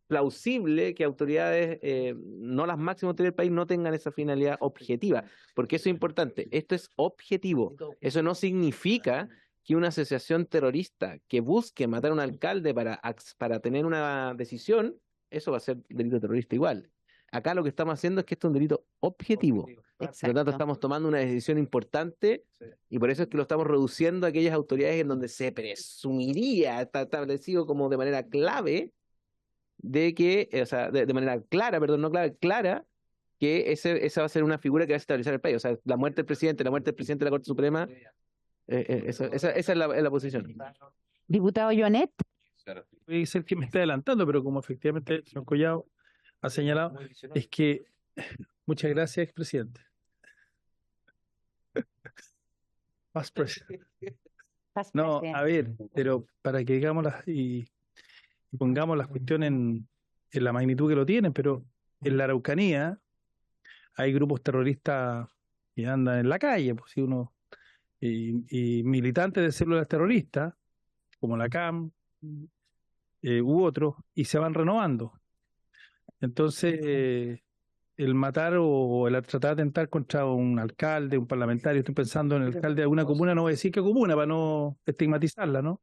plausible que autoridades, no las máximas autoridades del país, no tengan esa finalidad objetiva, porque eso es importante. Esto es objetivo. Eso no significa que una asociación terrorista que busque matar a un alcalde para tener una decisión, eso va a ser delito terrorista igual. Acá lo que estamos haciendo es que esto es un delito objetivo. Por lo tanto, estamos tomando una decisión importante y por eso es que lo estamos reduciendo a aquellas autoridades en donde se presumiría, está establecido como de manera clave, de que, o sea, de manera clara, perdón, no clave, clara, que esa va a ser una figura que va a estabilizar el país. O sea, la muerte del presidente de la Corte Suprema, esa es la posición. Diputado Joanet. Puede ser que me esté adelantando, pero como efectivamente el señor Collado ha señalado, es que, muchas gracias, presidente. Más presidente. No, a ver, pero para que digamos y pongamos las cuestiones en la magnitud que lo tienen, pero en la Araucanía hay grupos terroristas que andan en la calle, pues si uno y militantes de células terroristas, como la CAM u otros, y se van renovando. Entonces, el matar o el tratar de atentar contra un alcalde, un parlamentario, estoy pensando en el alcalde de una comuna, no voy a decir qué comuna para no estigmatizarla, ¿no?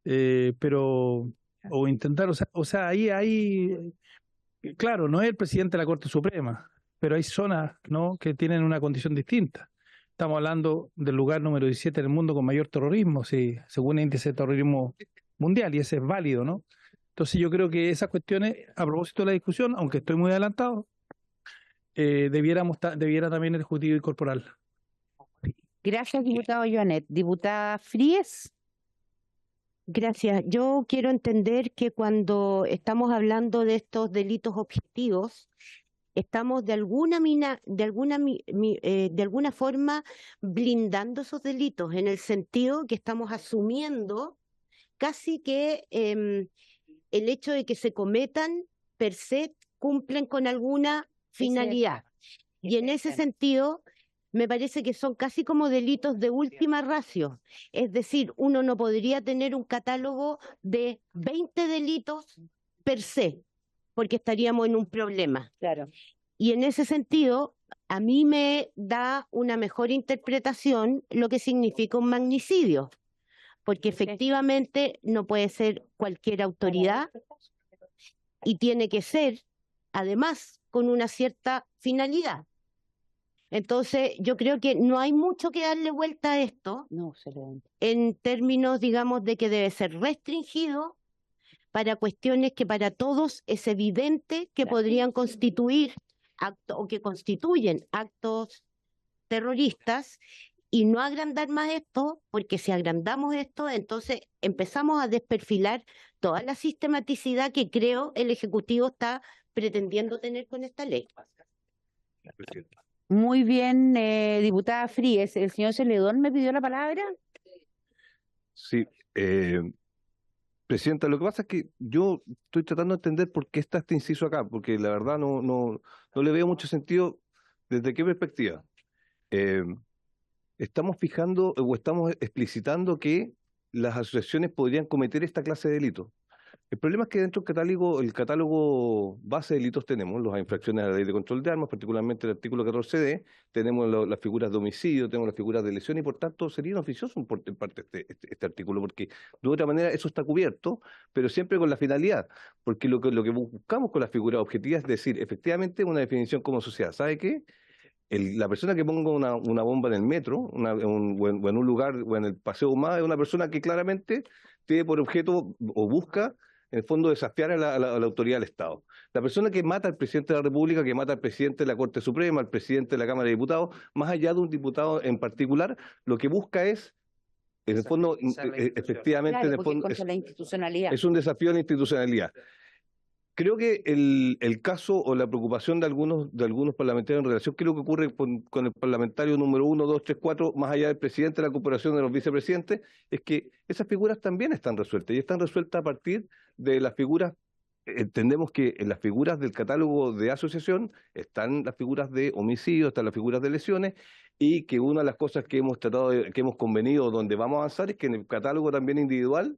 Pero o intentar, o sea, ahí claro, no es el presidente de la Corte Suprema, pero hay zonas, ¿no?, que tienen una condición distinta. Estamos hablando del lugar número 17 en el mundo con mayor terrorismo, sí, según el índice de terrorismo mundial, y ese es válido, ¿no? Entonces yo creo que esas cuestiones, a propósito de la discusión, aunque estoy muy adelantado, debiera también el Ejecutivo incorporarla. Gracias, diputado Joanet. Diputada Fríes. Gracias. Yo quiero entender que cuando estamos hablando de estos delitos objetivos, estamos de alguna forma blindando esos delitos, en el sentido que estamos asumiendo casi que el hecho de que se cometan per se cumplen con alguna finalidad. Y en ese sentido, me parece que son casi como delitos de última ratio. Es decir, uno no podría tener un catálogo de 20 delitos per se, porque estaríamos en un problema. Claro. Y en ese sentido, a mí me da una mejor interpretación lo que significa un magnicidio. porque efectivamente no puede ser cualquier autoridad y tiene que ser, además, con una cierta finalidad. Entonces, yo creo que no hay mucho que darle vuelta a esto en términos, digamos, de que debe ser restringido para cuestiones que para todos es evidente que podrían constituir actos o que constituyen actos terroristas, y no agrandar más esto, porque si agrandamos esto, entonces empezamos a desperfilar toda la sistematicidad que creo el Ejecutivo está pretendiendo tener con esta ley. Muy bien, diputada Fríes. El señor Celedón me pidió la palabra. Sí, Presidenta, lo que pasa es que yo estoy tratando de entender por qué está este inciso acá, porque la verdad no le veo mucho sentido. ¿Desde qué perspectiva? Estamos fijando o estamos explicitando que las asociaciones podrían cometer esta clase de delitos. El problema es que dentro del catálogo base de delitos tenemos las infracciones a la ley de control de armas, particularmente el artículo 14D, tenemos las figuras de homicidio, tenemos las figuras de lesión y por tanto sería inoficioso en parte este artículo, porque de otra manera eso está cubierto, pero siempre con la finalidad, porque lo que buscamos con las figuras objetivas es decir, efectivamente una definición como sociedad. ¿Sabe qué? La persona que ponga una bomba en el metro o en un lugar o en el Paseo Humada es una persona que claramente tiene por objeto o busca en el fondo desafiar a la autoridad del Estado. La persona que mata al presidente de la República, que mata al presidente de la Corte Suprema, al presidente de la Cámara de Diputados, más allá de un diputado en particular, lo que busca es, en el fondo, efectivamente, Claro, en el porque fondo, contra la institucionalidad. es un desafío a la institucionalidad. Creo que el caso o la preocupación de algunos parlamentarios en relación a lo que ocurre con el parlamentario número 1, 2, 3, 4, más allá del presidente de la corporación de los vicepresidentes, es que esas figuras también están resueltas y están resueltas a partir de las figuras. Entendemos que en las figuras del catálogo de asociación están las figuras de homicidio, están las figuras de lesiones, y que una de las cosas que hemos que hemos convenido, donde vamos a avanzar, es que en el catálogo también individual,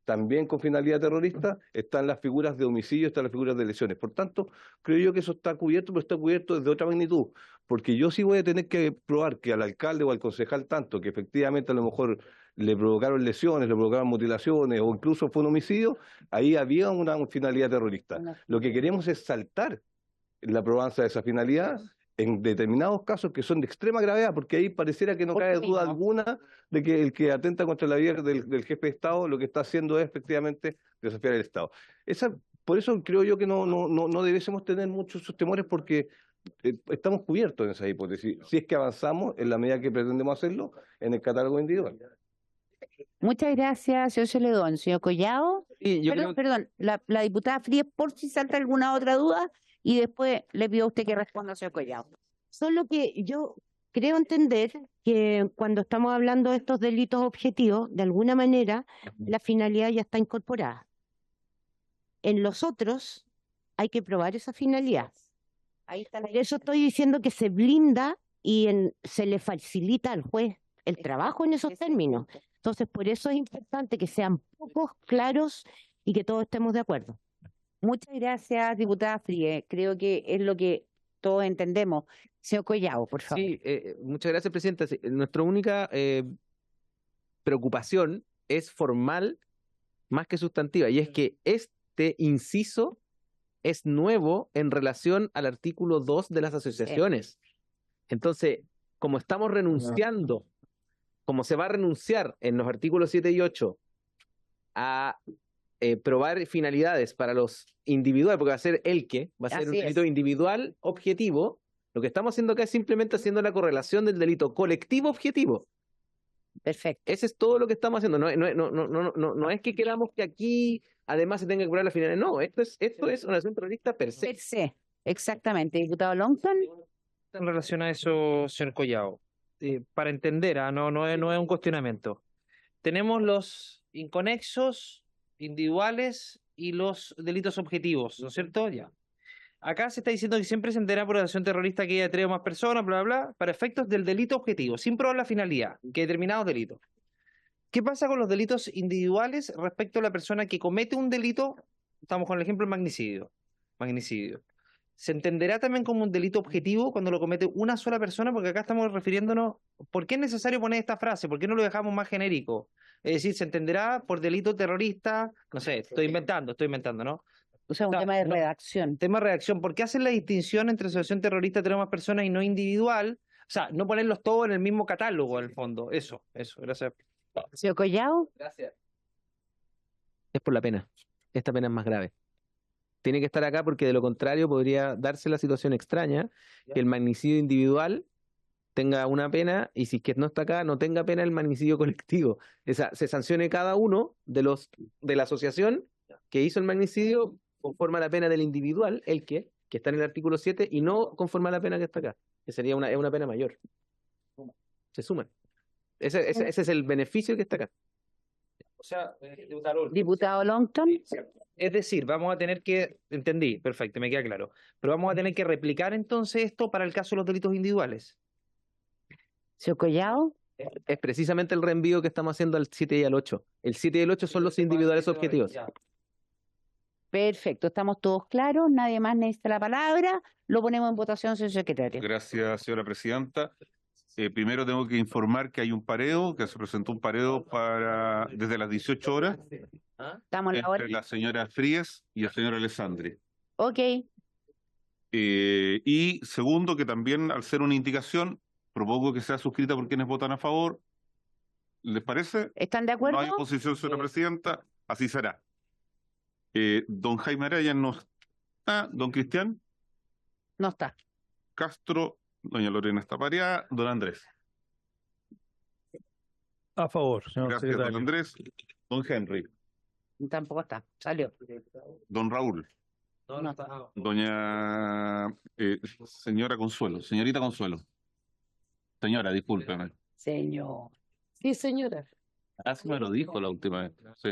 también con finalidad terrorista, están las figuras de homicidio, están las figuras de lesiones. Por tanto, creo yo que eso está cubierto, pero está cubierto desde otra magnitud, porque yo sí voy a tener que probar que al alcalde o al concejal tanto, que efectivamente a lo mejor le provocaron lesiones, le provocaron mutilaciones o incluso fue un homicidio, ahí había una finalidad terrorista. Lo que queremos es saltar la probanza de esa finalidad en determinados casos que son de extrema gravedad, porque ahí pareciera que no cabe duda alguna de que el que atenta contra la vida del jefe de Estado lo que está haciendo es efectivamente desafiar el Estado. Por eso creo yo que no debiésemos tener muchos esos temores, porque estamos cubiertos en esa hipótesis, si es que avanzamos en la medida que pretendemos hacerlo en el catálogo individual. Muchas gracias, señor Celedón. Señor Collado. Sí, Perdón, la diputada Frías, por si salta alguna otra duda, y después le pido a usted que responda, señor Collado. Solo que yo creo entender que cuando estamos hablando de estos delitos objetivos, de alguna manera la finalidad ya está incorporada. En los otros hay que probar esa finalidad. Ahí está Por eso estoy diciendo que se blinda y se le facilita al juez el trabajo en esos términos. Entonces, por eso es importante que sean pocos, claros y que todos estemos de acuerdo. Muchas gracias, diputada Fríe. Creo que es lo que todos entendemos. Señor Collado, por favor. Sí, muchas gracias, Presidenta. Sí, nuestra única preocupación es formal más que sustantiva, y es que este inciso es nuevo en relación al artículo 2 de las asociaciones. Entonces, como estamos renunciando, como se va a renunciar en los artículos 7 y 8 a probar finalidades para los individuales, porque va a ser va a ser un delito individual objetivo, lo que estamos haciendo acá es simplemente haciendo la correlación del delito colectivo objetivo. Perfecto. Ese es todo lo que estamos haciendo. No es que queramos que aquí además se tenga que probar la finalidad. No, esto es una acción terrorista per se. Per se, exactamente. Diputado Longton. En relación a eso, señor Collado, para entender, no es un cuestionamiento. Tenemos los inconexos individuales y los delitos objetivos, ¿no es cierto? Ya. Acá se está diciendo que siempre se entenderá por acción terrorista que haya 3 o más personas, bla, bla, bla, para efectos del delito objetivo, sin probar la finalidad, que determinados delitos. ¿Qué pasa con los delitos individuales respecto a la persona que comete un delito? Estamos con el ejemplo del magnicidio. ¿Se entenderá también como un delito objetivo cuando lo comete una sola persona? Porque acá estamos refiriéndonos, ¿por qué es necesario poner esta frase? ¿Por qué no lo dejamos más genérico? Es decir, se entenderá por delito terrorista, no sé, estoy inventando, ¿no? O sea, un tema de redacción. Tema de redacción. ¿Por qué hacen la distinción entre asociación terrorista de más personas y no individual? O sea, no ponerlos todos en el mismo catálogo, en el fondo. Eso, gracias. Señor Collao. Gracias. Es por la pena. Esta pena es más grave. Tiene que estar acá porque de lo contrario podría darse la situación extraña que el magnicidio individual tenga una pena y si es que no está acá no tenga pena el magnicidio colectivo. Se sancione cada uno de los de la asociación que hizo el magnicidio conforme a la pena del individual, el que está en el artículo 7 y no conforme a la pena que está acá, que sería una pena mayor. Se suman. Ese es el beneficio que está acá. O sea, Diputado Longton. es decir, vamos a tener que, entendí, perfecto, me queda claro, pero vamos a tener que replicar entonces esto para el caso de los delitos individuales. Señor Collao. Es precisamente el reenvío que estamos haciendo al 7 y al 8. El 7 y el 8 son los individuales objetivos. Perfecto, estamos todos claros, nadie más necesita la palabra, lo ponemos en votación, señor secretario. Gracias, señora presidenta. Primero tengo que informar que hay un pareo, que se presentó un pareo desde las 18 horas Estamos en la hora. entre la señora Frías y el señor Alessandri. Ok, Y segundo, que también al ser una indicación, propongo que sea suscrita por quienes votan a favor. ¿Les parece? ¿están de acuerdo? No hay oposición, señora presidenta, así será. Don Jaime Araya no está, don Cristian No está. Castro, doña Lorena está pareada, don Andrés. A favor, señor Gracias, secretario. don Andrés. Don Henry, Tampoco está. Salió. don Raúl, No está. doña señora Consuelo, señorita Consuelo. Señora, discúlpeme. Señor. Sí, señora. Así me lo dijo la última vez. Sí.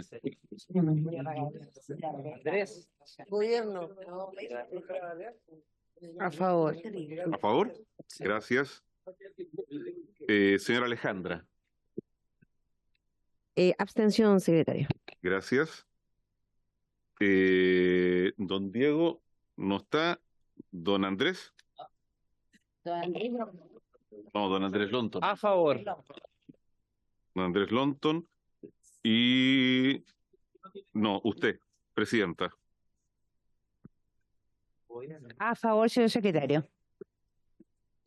Andrés. Gobierno. A favor. ¿A favor? Gracias. Señora Alejandra, Abstención, secretario. gracias. Don Diego no está. Don Andrés. No, don Andrés Lonton. A favor. Don Andrés Lonton. Y no, usted, presidenta. A favor, señor secretario.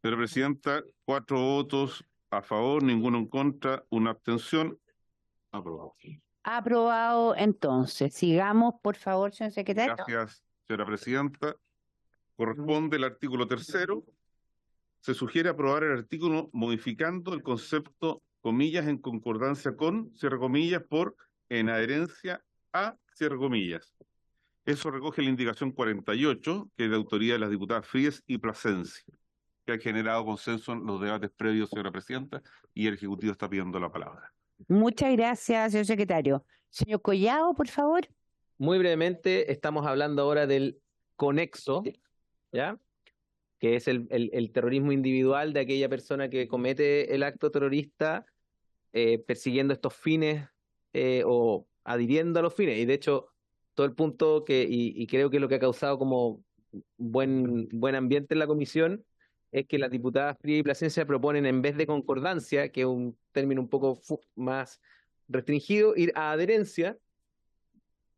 Señora presidenta, 4 votos a favor, ninguno en contra, una abstención. Aprobado. Aprobado entonces. Sigamos, por favor, señor secretario. Gracias, señora presidenta. Corresponde el artículo 3º. Se sugiere aprobar el artículo modificando el concepto, comillas, en concordancia con, cierre comillas, por en adherencia a, cierre comillas. Eso recoge la indicación 48, que es de autoría de las diputadas Fríes y Plasencia, que ha generado consenso en los debates previos, señora presidenta, y el Ejecutivo está pidiendo la palabra. Muchas gracias, señor secretario. Señor Collao, por favor. Muy brevemente, estamos hablando ahora del conexo, ¿ya? Que es el terrorismo individual de aquella persona que comete el acto terrorista persiguiendo estos fines o adhiriendo a los fines. Y de hecho, todo el punto y creo que lo que ha causado como buen ambiente en la comisión es que las diputadas Frías y Plasencia proponen, en vez de concordancia, que es un término un poco más restringido, ir a adherencia,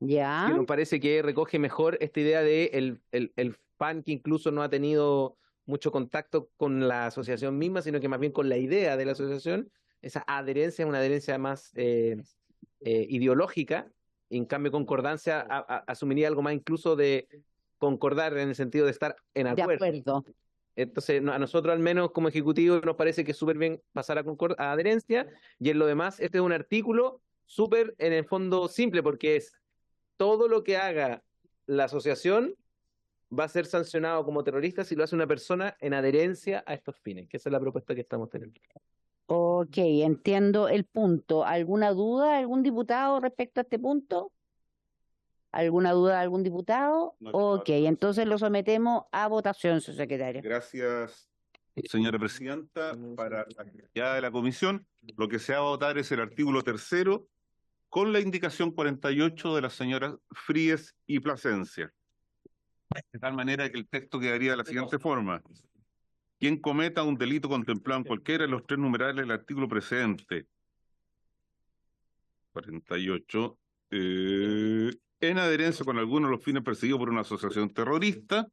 Ya. que nos parece que recoge mejor esta idea de el FAN, que incluso no ha tenido mucho contacto con la asociación misma, sino que más bien con la idea de la asociación. Esa adherencia es una adherencia más ideológica, y en cambio concordancia asumiría algo más incluso de concordar en el sentido de estar en De acuerdo. acuerdo. Entonces, a nosotros al menos como ejecutivo nos parece que es súper bien pasar a adherencia, y en lo demás este es un artículo súper en el fondo simple, porque es todo lo que haga la asociación va a ser sancionado como terrorista si lo hace una persona en adherencia a estos fines, que esa es la propuesta que estamos teniendo. Ok, entiendo el punto. ¿Alguna duda, algún diputado respecto a este punto? ¿Alguna duda de algún diputado? No, Ok, entonces lo sometemos a votación, señor secretario. Gracias, señora presidenta. Para la actividad de la comisión, lo que se va a votar es el artículo 3º con la indicación 48 de las señoras Fríes y Plasencia. De tal manera que el texto quedaría de la siguiente forma. Quien cometa un delito contemplado en cualquiera de los 3 numerales del artículo precedente 48. En adherencia con alguno de los fines perseguidos por una asociación terrorista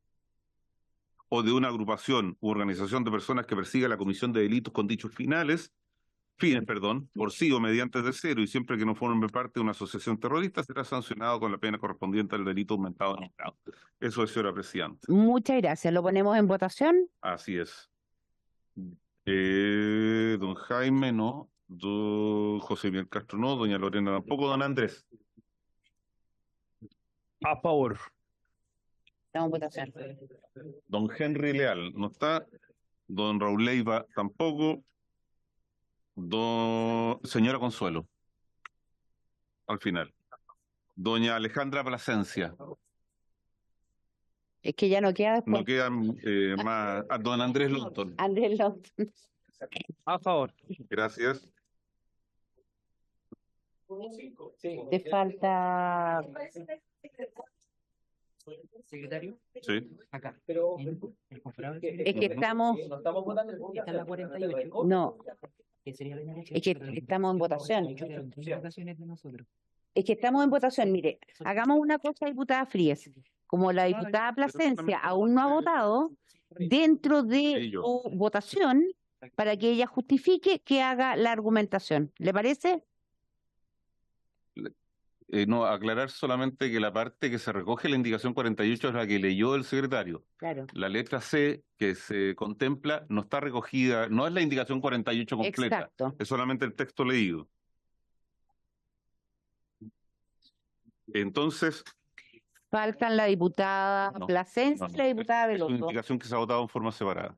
o de una agrupación u organización de personas que persiga la comisión de delitos con dichos fines, por sí o mediante tercero, y siempre que no forme parte de una asociación terrorista, será sancionado con la pena correspondiente al delito aumentado en un grado. Eso es, señora Presidenta. Muchas gracias. ¿Lo ponemos en votación? Así es. Don Jaime, no. Don José Miguel Castro, no. Doña Lorena tampoco. Don Andrés. A favor. Estamos en votación. Don Henry Leal, no está. Don Raúl Leiva, tampoco. Señora Consuelo, al final. Doña Alejandra Plasencia. Es que ya no queda después. No quedan más. Don Andrés Longton. Andrés Longton. A favor. Gracias. Te falta. Secretario, Sí. acá. Es que estamos. Está en la 48. No, Que sería la es que estamos en votación. votaciones de nosotros. Es que estamos en votación. Mire, hagamos una cosa, diputada Fríes. Como la diputada Plasencia aún no ha votado, dentro de su votación, para que ella justifique que haga la argumentación. ¿Le parece? No, aclarar solamente que la parte que se recoge en la indicación 48 es la que leyó el secretario. Claro. La letra C que se contempla no está recogida, no es la indicación 48 completa, Exacto. es solamente el texto leído. Entonces, Faltan la diputada Plasencia y la diputada es una Veloso. indicación que se ha votado en forma separada.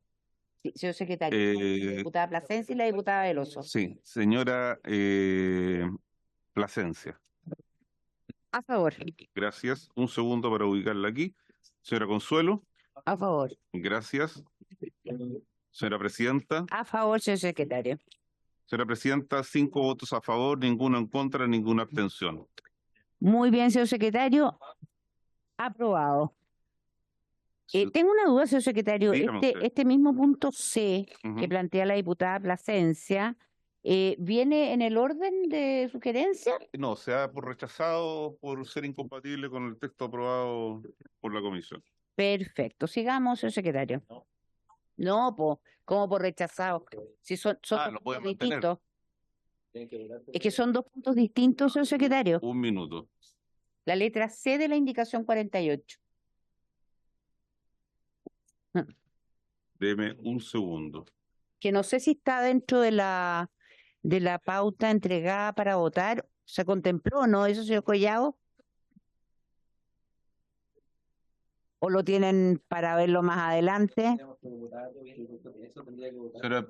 Sí, señor secretario. La diputada Plasencia y la diputada Veloso. Sí, señora Plasencia. A favor. Gracias. Un segundo para ubicarla aquí. Señora Consuelo. A favor. Gracias. Señora Presidenta. A favor, señor secretario. Señora Presidenta, 5 votos a favor, ninguno en contra, ninguna abstención. Muy bien, señor secretario. Aprobado. Tengo una duda, señor secretario. Dígame usted. Este mismo punto C Ujú. que plantea la diputada Plasencia, ¿viene en el orden de sugerencia? No, se ha rechazado por ser incompatible con el texto aprobado por la comisión. Perfecto. Sigamos, señor secretario. No, ¿cómo por rechazado? Si son dos lo puede puntos mantener. distintos. Es que son dos puntos distintos, señor secretario. Un minuto. La letra C de la indicación 48. Deme un segundo. Que no sé si está dentro de la pauta entregada para votar. ¿Se contempló o no eso, señor Collado? ¿O lo tienen para verlo más adelante? Señora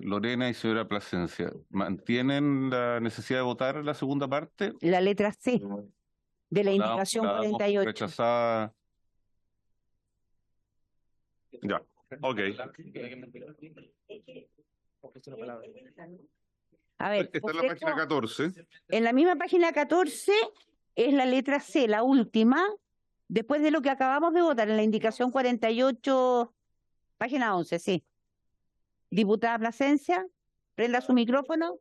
Lorena y señora Plasencia, ¿mantienen la necesidad de votar la segunda parte? La letra C de la La indicación damos 48. rechazada. Ya, ok. A ver, Está en la página 14. en la misma página 14 es la letra C, la última, después de lo que acabamos de votar en la indicación 48, página 11, sí. Diputada Plasencia, prenda su micrófono.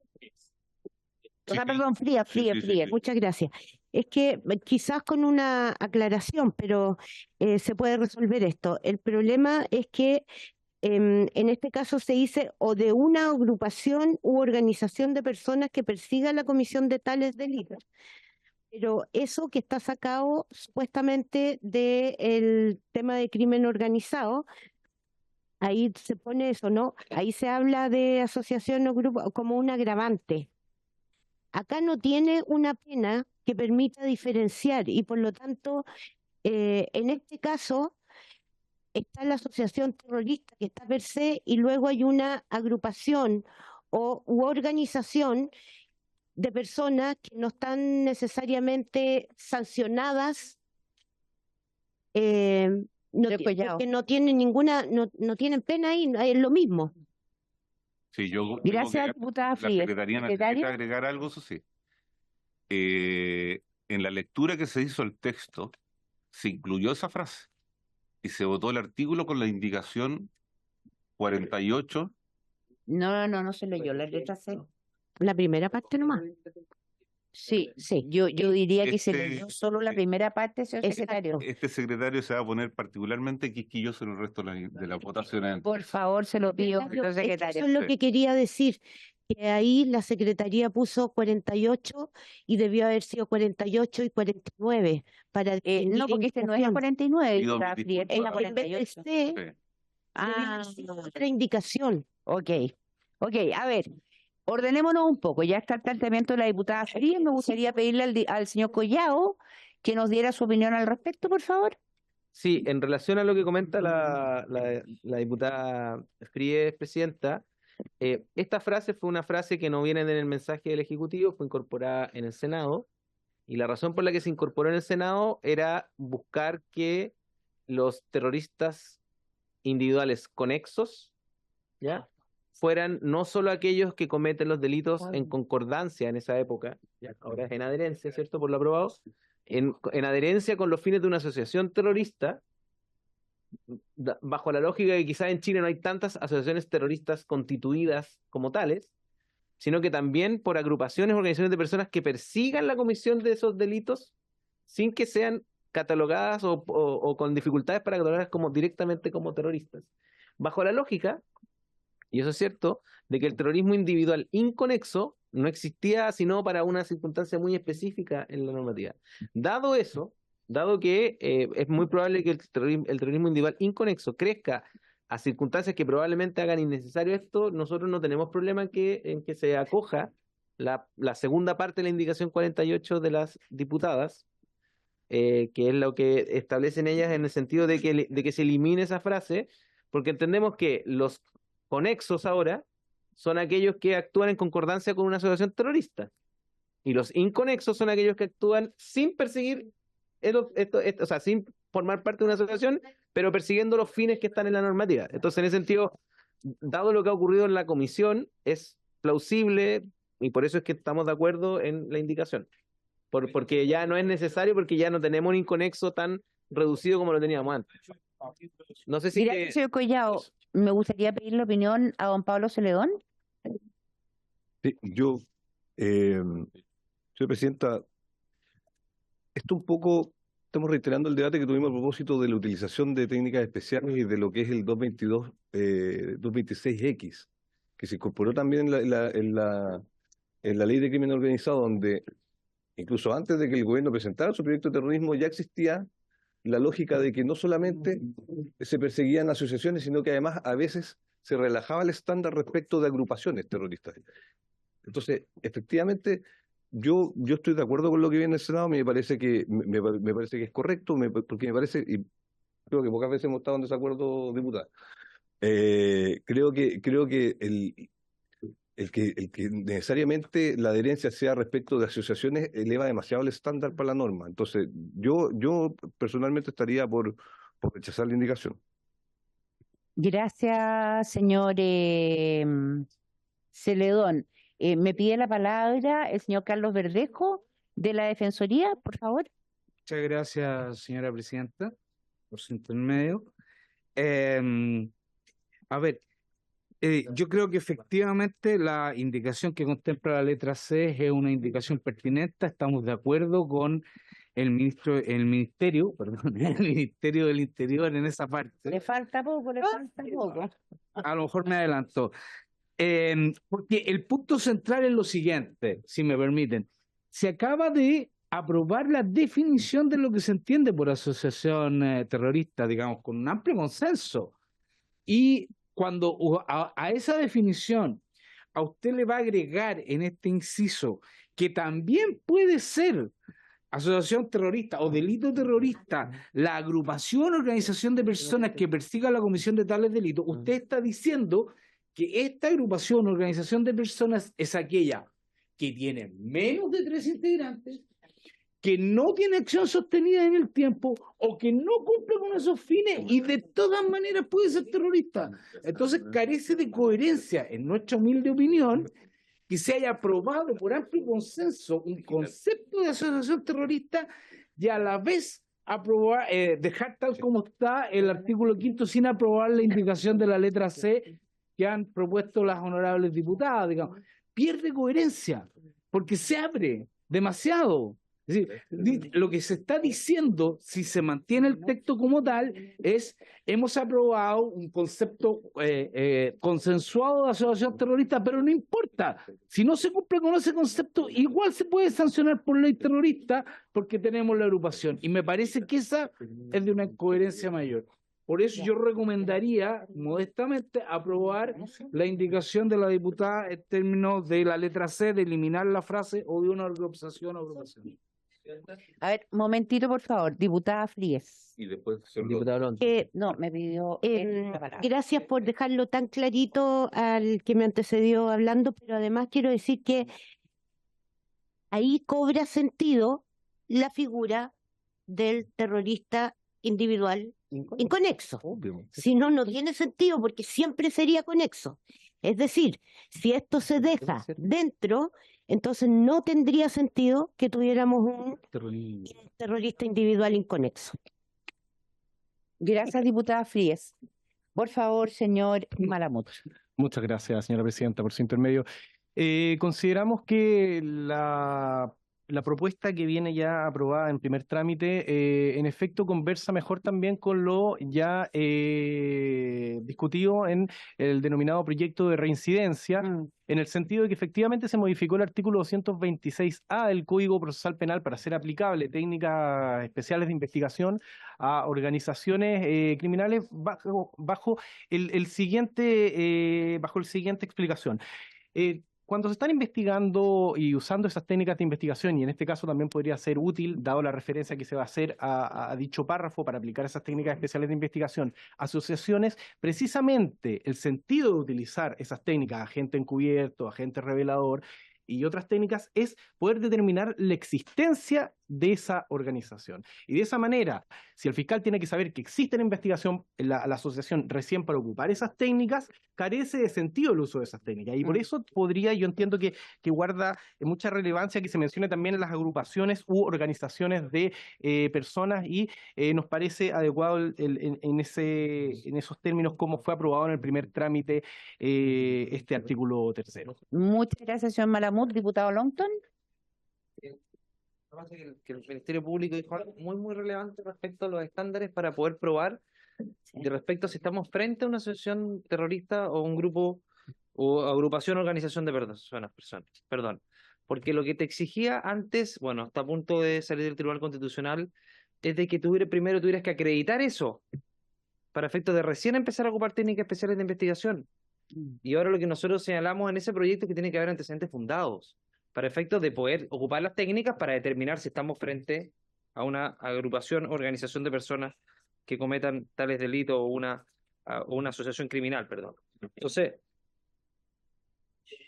O sea, perdón, Fría, sí. muchas gracias. Es que quizás con una aclaración, pero se puede resolver esto. El problema es que en este caso se dice o de una agrupación u organización de personas que persiga la comisión de tales delitos. Pero eso que está sacado supuestamente del tema de crimen organizado, ahí se pone eso, ¿no? Ahí se habla de asociación o grupo como un agravante. Acá no tiene una pena que permita diferenciar y por lo tanto, en este caso, está la asociación terrorista que está per se y luego hay una agrupación u organización de personas que no están necesariamente sancionadas, porque no tienen no tienen pena ahí, es lo mismo. Sí, yo Gracias, digo que diputada la Frías. Secretaría necesita agregar algo, eso sí. En la lectura que se hizo el texto, se incluyó esa frase y se votó el artículo con la indicación 48. No se leyó la letra C. La primera parte nomás. Sí, sí, yo diría que se Este- leyó solo la primera parte, señor secretario. Este secretario se va a poner particularmente quisquilloso en el resto de las votaciones. Por favor, se lo pido, señor Es que secretario. eso es lo que quería decir, que ahí la Secretaría puso 48 y debió haber sido 48 y 49 para No, distinguir porque este no es la indicación. 49, Pido está mis Friel, es la disculpas. En vez de 48. C, Sí. Ah, debió ser otra indicación. ok. Ok, a ver, ordenémonos un poco. Ya está el planteamiento de la diputada Frías. Me gustaría pedirle al señor Collao que nos diera su opinión al respecto, por favor. Sí, en relación a lo que comenta la diputada Fríes, presidenta, esta frase fue una frase que no viene en el mensaje del Ejecutivo, fue incorporada en el Senado, y la razón por la que se incorporó en el Senado era buscar que los terroristas individuales conexos, ¿ya?, fueran no solo aquellos que cometen los delitos en concordancia en esa época, ya, ahora es en adherencia, ¿cierto?, por lo aprobado, en adherencia con los fines de una asociación terrorista, bajo la lógica de que quizás en Chile no hay tantas asociaciones terroristas constituidas como tales, sino que también por agrupaciones, organizaciones de personas que persigan la comisión de esos delitos sin que sean catalogadas o con dificultades para catalogarlas directamente como terroristas. Bajo la lógica, y eso es cierto, de que el terrorismo individual inconexo no existía sino para una circunstancia muy específica en la normativa. Dado eso, dado que es muy probable que el terrorismo individual inconexo crezca a circunstancias que probablemente hagan innecesario esto, nosotros no tenemos problema en que se acoja la segunda parte de la indicación 48 de las diputadas, que es lo que establecen ellas en el sentido de que se elimine esa frase, porque entendemos que los conexos ahora son aquellos que actúan en concordancia con una asociación terrorista, y los inconexos son aquellos que actúan sin perseguir, o sea, sin formar parte de una asociación, pero persiguiendo los fines que están en la normativa. Entonces, en ese sentido, dado lo que ha ocurrido en la comisión, es plausible, y por eso es que estamos de acuerdo en la indicación. Porque ya no es necesario, porque ya no tenemos un inconexo tan reducido como lo teníamos antes. No sé si Gracias, señor Collao. Me gustaría pedir la opinión a don Pablo Celedón. Sí, señora presidenta, esto un poco, estamos reiterando el debate que tuvimos a propósito de la utilización de técnicas especiales y de lo que es el 222, 226X, que se incorporó también en la ley de crimen organizado, donde incluso antes de que el gobierno presentara su proyecto de terrorismo ya existía la lógica de que no solamente se perseguían asociaciones, sino que además a veces se relajaba el estándar respecto de agrupaciones terroristas. Entonces, efectivamente, yo estoy de acuerdo con lo que viene en el Senado, me parece que es correcto, porque me parece, y creo que pocas veces hemos estado en desacuerdo, diputada. Creo que el que necesariamente la adherencia sea respecto de asociaciones eleva demasiado el estándar para la norma. Entonces, yo personalmente estaría por rechazar la indicación. Gracias, señor Celedón. Me pide la palabra el señor Carlos Verdejo de la Defensoría, por favor. Muchas gracias, señora presidenta, por su intermedio. A ver, yo creo que efectivamente la indicación que contempla la letra C es una indicación pertinente. Estamos de acuerdo con el Ministerio del Interior en esa parte. Le falta poco, le falta poco. A lo mejor me adelanto. Porque el punto central es lo siguiente, si me permiten. Se acaba de aprobar la definición de lo que se entiende por asociación terrorista, digamos, con un amplio consenso. Y cuando a esa definición a usted le va a agregar en este inciso que también puede ser asociación terrorista o delito terrorista la agrupación o organización de personas que persiga la comisión de tales delitos, usted está diciendo que esta agrupación o organización de personas es aquella que tiene menos de 3 integrantes, que no tiene acción sostenida en el tiempo o que no cumple con esos fines y de todas maneras puede ser terrorista. Entonces carece de coherencia, en nuestra humilde opinión, que se haya aprobado por amplio consenso un concepto de asociación terrorista y a la vez aprobar, dejar tal como está el artículo 5 sin aprobar la indicación de la letra C que han propuesto las honorables diputadas, digamos. Pierde coherencia porque se abre demasiado. Es decir, lo que se está diciendo, si se mantiene el texto como tal, es hemos aprobado un concepto consensuado de asociación terrorista, pero no importa. Si no se cumple con ese concepto, igual se puede sancionar por ley terrorista porque tenemos la agrupación. Y me parece que esa es de una coherencia mayor. Por eso yo recomendaría modestamente aprobar la indicación de la diputada en términos de la letra C, de eliminar la frase o de una agrupación o agrupación. A ver, momentito, por favor, diputada Fríes. Y después Diputado Alonso. No, me pidió la palabra. Gracias por dejarlo tan clarito al que me antecedió hablando, pero además quiero decir que ahí cobra sentido la figura del terrorista individual inconexo. Si no, no tiene sentido porque siempre sería conexo. Es decir, si esto se deja dentro, entonces no tendría sentido que tuviéramos un terrorista individual inconexo. Gracias, diputada Fríes. Por favor, señor Malamud. Muchas gracias, señora presidenta, por su intermedio. Consideramos que la propuesta que viene ya aprobada en primer trámite, en efecto, conversa mejor también con lo ya discutido en el denominado proyecto de reincidencia, en el sentido de que efectivamente se modificó el artículo 226A del Código Procesal Penal para hacer aplicable técnicas especiales de investigación a organizaciones criminales bajo el siguiente explicación. Cuando se están investigando y usando esas técnicas de investigación, y en este caso también podría ser útil, dado la referencia que se va a hacer a dicho párrafo para aplicar esas técnicas especiales de investigación, asociaciones, precisamente el sentido de utilizar esas técnicas, agente encubierto, agente revelador y otras técnicas, es poder determinar la existencia de esa organización. Y de esa manera, si el fiscal tiene que saber que existe la investigación, la asociación recién para ocupar esas técnicas, carece de sentido el uso de esas técnicas. Y por eso yo entiendo que guarda mucha relevancia que se mencione también las agrupaciones u organizaciones de personas y nos parece adecuado en esos términos como fue aprobado en el primer trámite este artículo 3º. Muchas gracias, señor Malamud. Diputado Longton. Que el Ministerio Público dijo algo muy relevante respecto a los estándares para poder probar de respecto a si estamos frente a una asociación terrorista o un grupo o agrupación o organización de personas. Perdón. Porque lo que te exigía antes, bueno, hasta a punto de salir del Tribunal Constitucional, es de que primero tuvieras que acreditar eso para efectos de recién empezar a ocupar técnicas especiales de investigación. Y ahora lo que nosotros señalamos en ese proyecto es que tiene que haber antecedentes fundados para efectos de poder ocupar las técnicas para determinar si estamos frente a una agrupación o organización de personas que cometan tales delitos o una asociación criminal, perdón.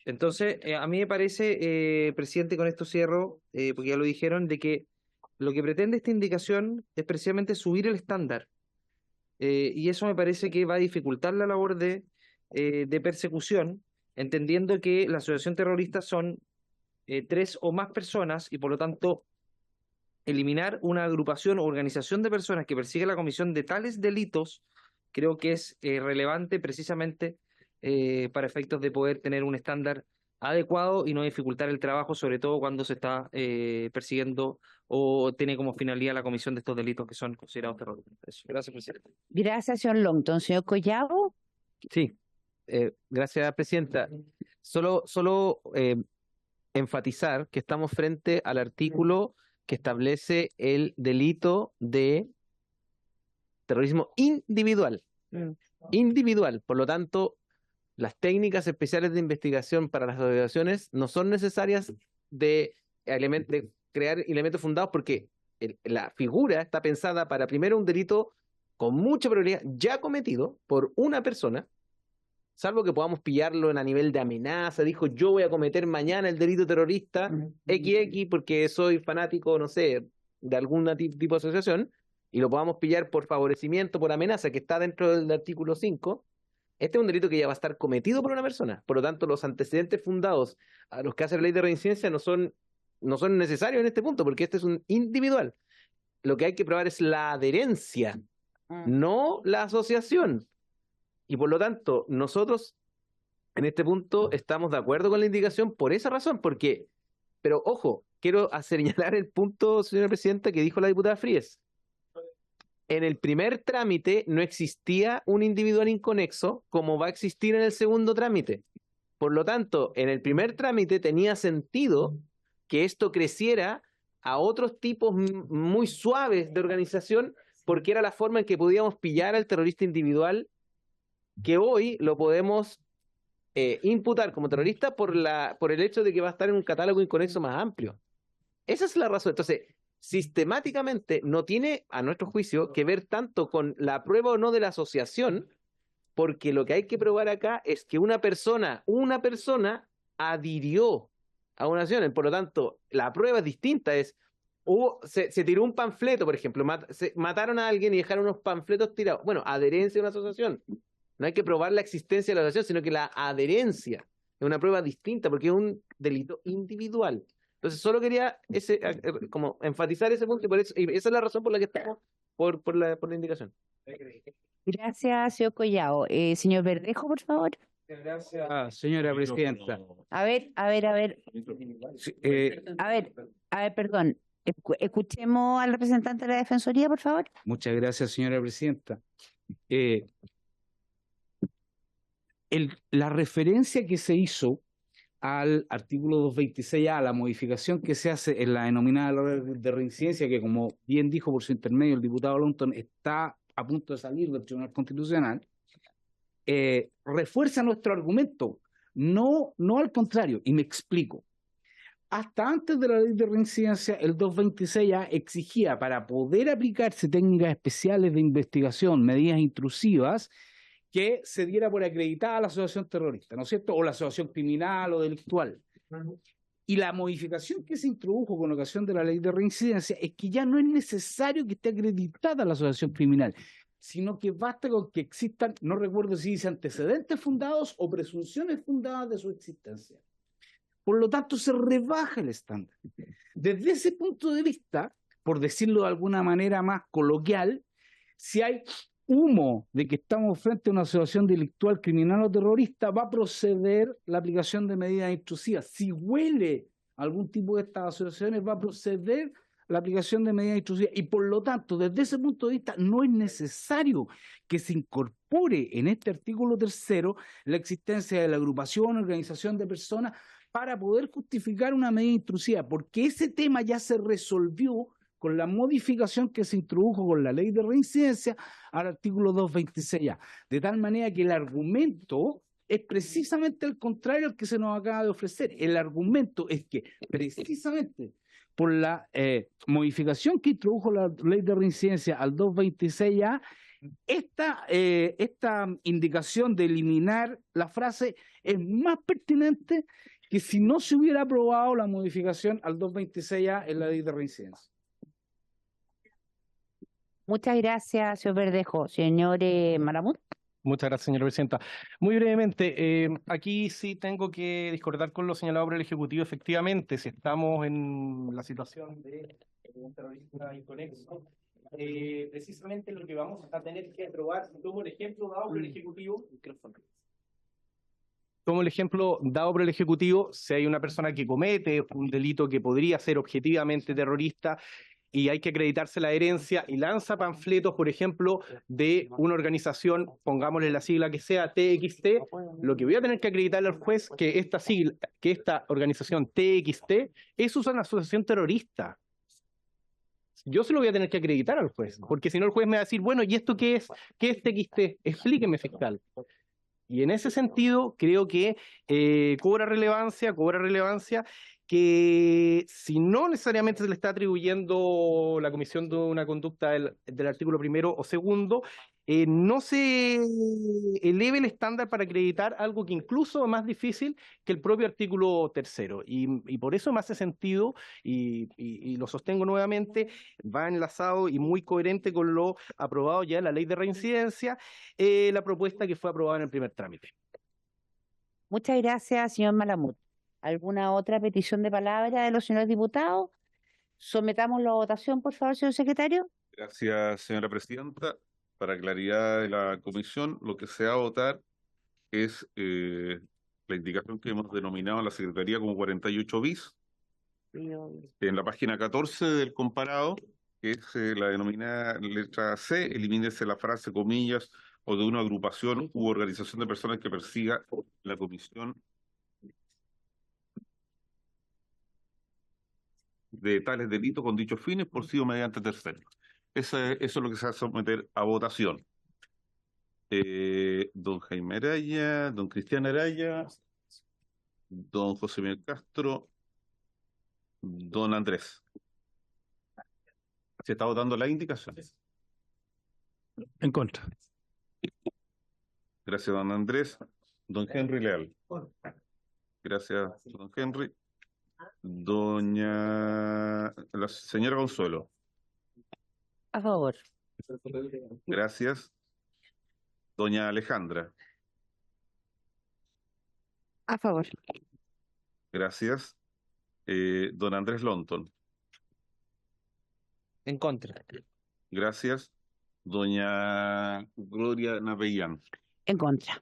Entonces a mí me parece, presidente, con esto cierro, porque ya lo dijeron, de que lo que pretende esta indicación es precisamente subir el estándar. Y eso me parece que va a dificultar la labor de persecución, entendiendo que la asociación terrorista son 3 o más personas y por lo tanto eliminar una agrupación o organización de personas que persigue la comisión de tales delitos creo que es relevante precisamente para efectos de poder tener un estándar adecuado y no dificultar el trabajo, sobre todo cuando se está persiguiendo o tiene como finalidad la comisión de estos delitos que son considerados terroristas. Gracias, presidente. Gracias, señor Longton. Señor Collado. Sí, gracias, presidenta. Solo enfatizar que estamos frente al artículo que establece el delito de terrorismo individual. Individual. Por lo tanto, las técnicas especiales de investigación para las asociaciones no son necesarias de crear elementos fundados porque la figura está pensada para primero un delito con mucha probabilidad ya cometido por una persona, salvo que podamos pillarlo a nivel de amenaza, dijo yo voy a cometer mañana el delito terrorista XX porque soy fanático, no sé, de algún tipo de asociación, y lo podamos pillar por favorecimiento, por amenaza, que está dentro del artículo 5, este es un delito que ya va a estar cometido por una persona. Por lo tanto, los antecedentes fundados a los que hace la ley de reincidencia no son necesarios en este punto, porque este es un individual. Lo que hay que probar es la adherencia, no la asociación. Y por lo tanto, nosotros en este punto estamos de acuerdo con la indicación por esa razón, pero ojo, quiero señalar el punto, señora presidenta, que dijo la diputada Fríes. En el primer trámite no existía un individual inconexo como va a existir en el segundo trámite. Por lo tanto, en el primer trámite tenía sentido que esto creciera a otros tipos muy suaves de organización, porque era la forma en que podíamos pillar al terrorista individual, que hoy lo podemos imputar como terrorista por el hecho de que va a estar en un catálogo inconexo más amplio. Esa es la razón. Entonces, sistemáticamente no tiene, a nuestro juicio, que ver tanto con la prueba o no de la asociación, porque lo que hay que probar acá es que una persona adhirió a una acción. Por lo tanto, la prueba es distinta. Se tiró un panfleto, por ejemplo, mataron a alguien y dejaron unos panfletos tirados. Bueno, adherencia a una asociación. No hay que probar la existencia de la asociación, sino que la adherencia es una prueba distinta, porque es un delito individual. Entonces, solo quería como enfatizar ese punto, y esa es la razón por la que estamos por la indicación. Gracias, señor Collao. Señor Verdejo, por favor. Gracias, señora presidenta. A ver. Perdón. Escuchemos al representante de la Defensoría, por favor. Muchas gracias, señora presidenta. La referencia que se hizo al artículo 226A, la modificación que se hace en la denominada ley de reincidencia, que como bien dijo por su intermedio el diputado Longton, está a punto de salir del Tribunal Constitucional, refuerza nuestro argumento, no al contrario, y me explico. Hasta antes de la ley de reincidencia, el 226A exigía, para poder aplicarse técnicas especiales de investigación, medidas intrusivas, que se diera por acreditada la asociación terrorista, ¿no es cierto? O la asociación criminal o delictual. Y la modificación que se introdujo con ocasión de la ley de reincidencia es que ya no es necesario que esté acreditada la asociación criminal, sino que basta con que existan, no recuerdo si dice antecedentes fundados o presunciones fundadas de su existencia. Por lo tanto, se rebaja el estándar. Desde ese punto de vista, por decirlo de alguna manera más coloquial, si hay humo de que estamos frente a una asociación delictual, criminal o terrorista, va a proceder la aplicación de medidas intrusivas. Si huele algún tipo de estas asociaciones, va a proceder la aplicación de medidas intrusivas. Y por lo tanto, desde ese punto de vista, no es necesario que se incorpore en este artículo 3º la existencia de la agrupación, organización de personas para poder justificar una medida intrusiva, porque ese tema ya se resolvió con la modificación que se introdujo con la ley de reincidencia al artículo 226A. De tal manera que el argumento es precisamente el contrario al que se nos acaba de ofrecer. El argumento es que precisamente por la modificación que introdujo la ley de reincidencia al 226A, esta indicación de eliminar la frase es más pertinente que si no se hubiera aprobado la modificación al 226A en la ley de reincidencia. Muchas gracias, señor Verdejo. Señor Malamud. Muchas gracias, señora presidenta. Muy brevemente, aquí sí tengo que discordar con lo señalado por el Ejecutivo. Efectivamente, si estamos en la situación de un terrorista inconexo, precisamente lo que vamos a tener que aprobar, tomo el ejemplo dado por el Ejecutivo, si hay una persona que comete un delito que podría ser objetivamente terrorista, y hay que acreditarse la herencia y lanza panfletos, por ejemplo, de una organización, pongámosle la sigla que sea, TXT, lo que voy a tener que acreditarle al juez que esta organización TXT es una asociación terrorista. Yo se lo voy a tener que acreditar al juez, porque si no el juez me va a decir, bueno, ¿y esto qué es? ¿Qué es TXT? Explíqueme, fiscal. Y en ese sentido creo que cobra relevancia que si no necesariamente se le está atribuyendo la comisión de una conducta del artículo 1º o 2º, no se eleve el estándar para acreditar algo que incluso es más difícil que el propio artículo 3º. Y por eso me hace sentido, y lo sostengo nuevamente, va enlazado y muy coherente con lo aprobado ya en la ley de reincidencia, la propuesta que fue aprobada en el primer trámite. Muchas gracias, señor Malamud. ¿Alguna otra petición de palabra de los señores diputados? Sometámoslo a votación, por favor, señor secretario. Gracias, señora presidenta. Para claridad de la comisión, lo que se va a votar es la indicación que hemos denominado a la Secretaría como 48 bis, En la página 14 del comparado, que es la denominada letra C, elimínese la frase comillas o de una agrupación u organización de personas que persiga la comisión de tales delitos con dichos fines por sí o mediante terceros. Eso es lo que se va a someter a votación. Don Jaime Araya, don Cristian Araya, don José Miguel Castro, don Andrés. Se está votando las indicaciones. En contra. Gracias, don Andrés. Don Henry Leal. Gracias, don Henry. La señora Consuelo. A favor. Gracias. Doña Alejandra. A favor. Gracias. Don Andrés Lonton. En contra. Gracias. Doña Gloria Napellán. En contra.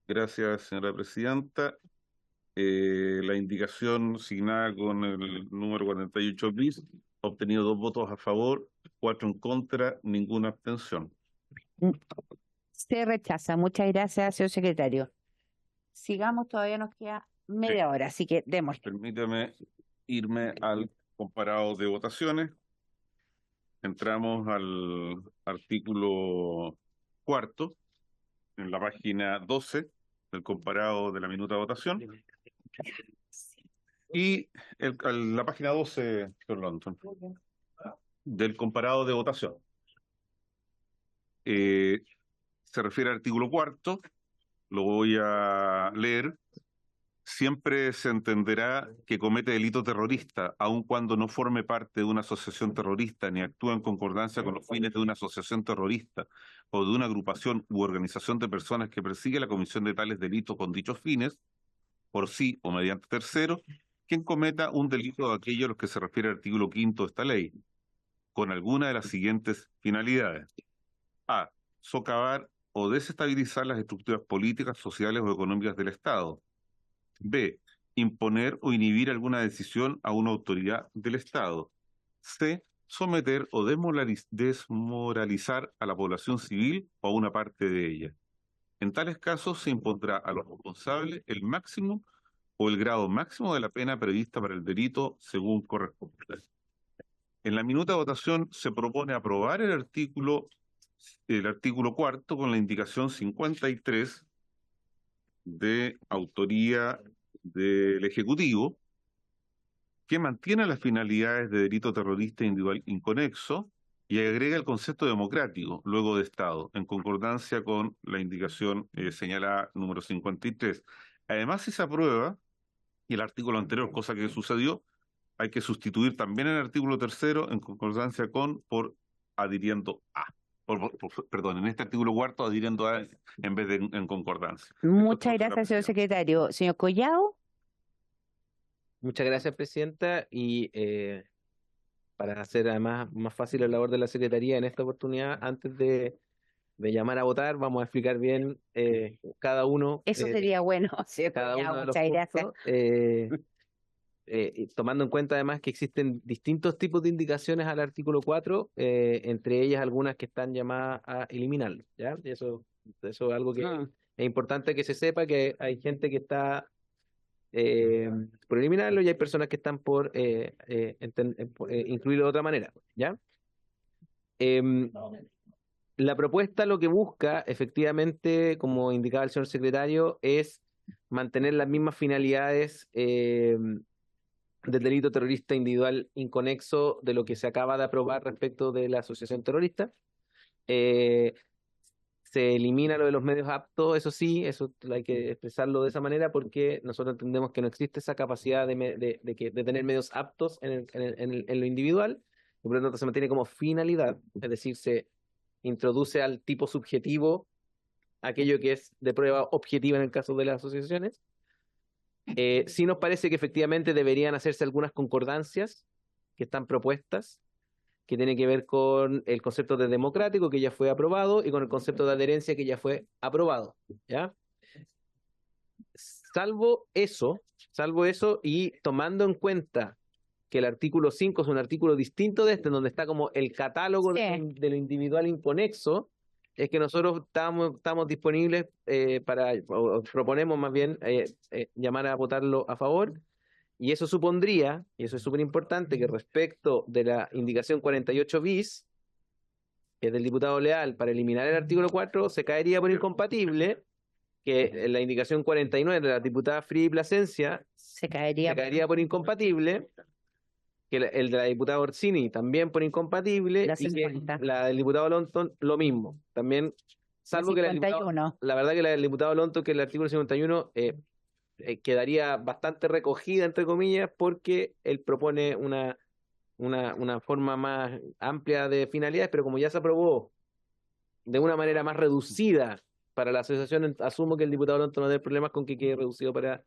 Gracias, señora presidenta. La indicación signada con el número 48 bis, obtenido 2 votos a favor, 4 en contra, ninguna abstención. Se rechaza. Muchas gracias, señor secretario. Sigamos, todavía nos queda media hora, así que démosle. Permítame irme al comparado de votaciones. Entramos al artículo 4, en la página 12 del comparado de la minuta de votación. Y la página 12, señor Lonton, del comparado de votación. Se refiere al artículo 4, lo voy a leer. Siempre se entenderá que comete delito terrorista, aun cuando no forme parte de una asociación terrorista ni actúe en concordancia con los fines de una asociación terrorista o de una agrupación u organización de personas que persigue la comisión de tales delitos con dichos fines, por sí o mediante terceros, quien cometa un delito de aquellos a los que se refiere el artículo 5 de esta ley, con alguna de las siguientes finalidades. A. Socavar o desestabilizar las estructuras políticas, sociales o económicas del Estado. B. Imponer o inhibir alguna decisión a una autoridad del Estado. C. Someter o desmoralizar a la población civil o a una parte de ella. En tales casos se impondrá a los responsables el máximo o el grado máximo de la pena prevista para el delito según corresponda. En la minuta de votación se propone aprobar el artículo 4 con la indicación 53 de autoría del Ejecutivo, que mantiene las finalidades de delito terrorista individual inconexo y agrega el concepto democrático, luego de Estado, en concordancia con la indicación señalada número 53. Además, si se aprueba, y el artículo anterior, cosa que sucedió, hay que sustituir también el artículo 3 en concordancia con por adhiriendo a. Perdón, en este artículo 4 adhiriendo a en vez de en concordancia. Muchas gracias, señor secretario. Señor Collado. Muchas gracias, presidenta. Y para hacer además más fácil la labor de la Secretaría en esta oportunidad, antes de llamar a votar, vamos a explicar bien cada uno. Eso sería bueno, señor cada Collado. uno de los Muchas gracias. puntos, tomando en cuenta además que existen distintos tipos de indicaciones al artículo 4, entre ellas algunas que están llamadas a eliminarlo, ¿ya? Y eso es algo que es importante que se sepa, que hay gente que está por eliminarlo y hay personas que están por incluirlo de otra manera, ¿ya? La propuesta lo que busca, efectivamente, como indicaba el señor secretario, es mantener las mismas finalidades del delito terrorista individual inconexo de lo que se acaba de aprobar respecto de la asociación terrorista. Se elimina lo de los medios aptos, eso sí, eso hay que expresarlo de esa manera porque nosotros entendemos que no existe esa capacidad de tener medios aptos en lo individual, y por lo tanto se mantiene como finalidad, es decir, se introduce al tipo subjetivo aquello que es de prueba objetiva en el caso de las asociaciones. Sí nos parece que efectivamente deberían hacerse algunas concordancias que están propuestas, que tienen que ver con el concepto de democrático que ya fue aprobado y con el concepto de adherencia que ya fue aprobado, ¿ya? Salvo eso y tomando en cuenta que el artículo 5 es un artículo distinto de este, en donde está como el catálogo de lo individual inconexo, es que nosotros estamos disponibles o proponemos más bien llamar a votarlo a favor, y eso supondría, y eso es súper importante, que respecto de la indicación 48 bis, que es del diputado Leal, para eliminar el artículo 4, se caería por incompatible, que la indicación 49 de la diputada Fría y Plasencia se caería por incompatible, que el de la diputada Orsini también por incompatible, y que la del diputado Lonton lo mismo. También, salvo que la verdad que la del diputado Lonton, que el artículo 51 quedaría bastante recogida, entre comillas, porque él propone una forma más amplia de finalidades, pero como ya se aprobó de una manera más reducida para la asociación, asumo que el diputado Lonton no tiene problemas con que quede reducido para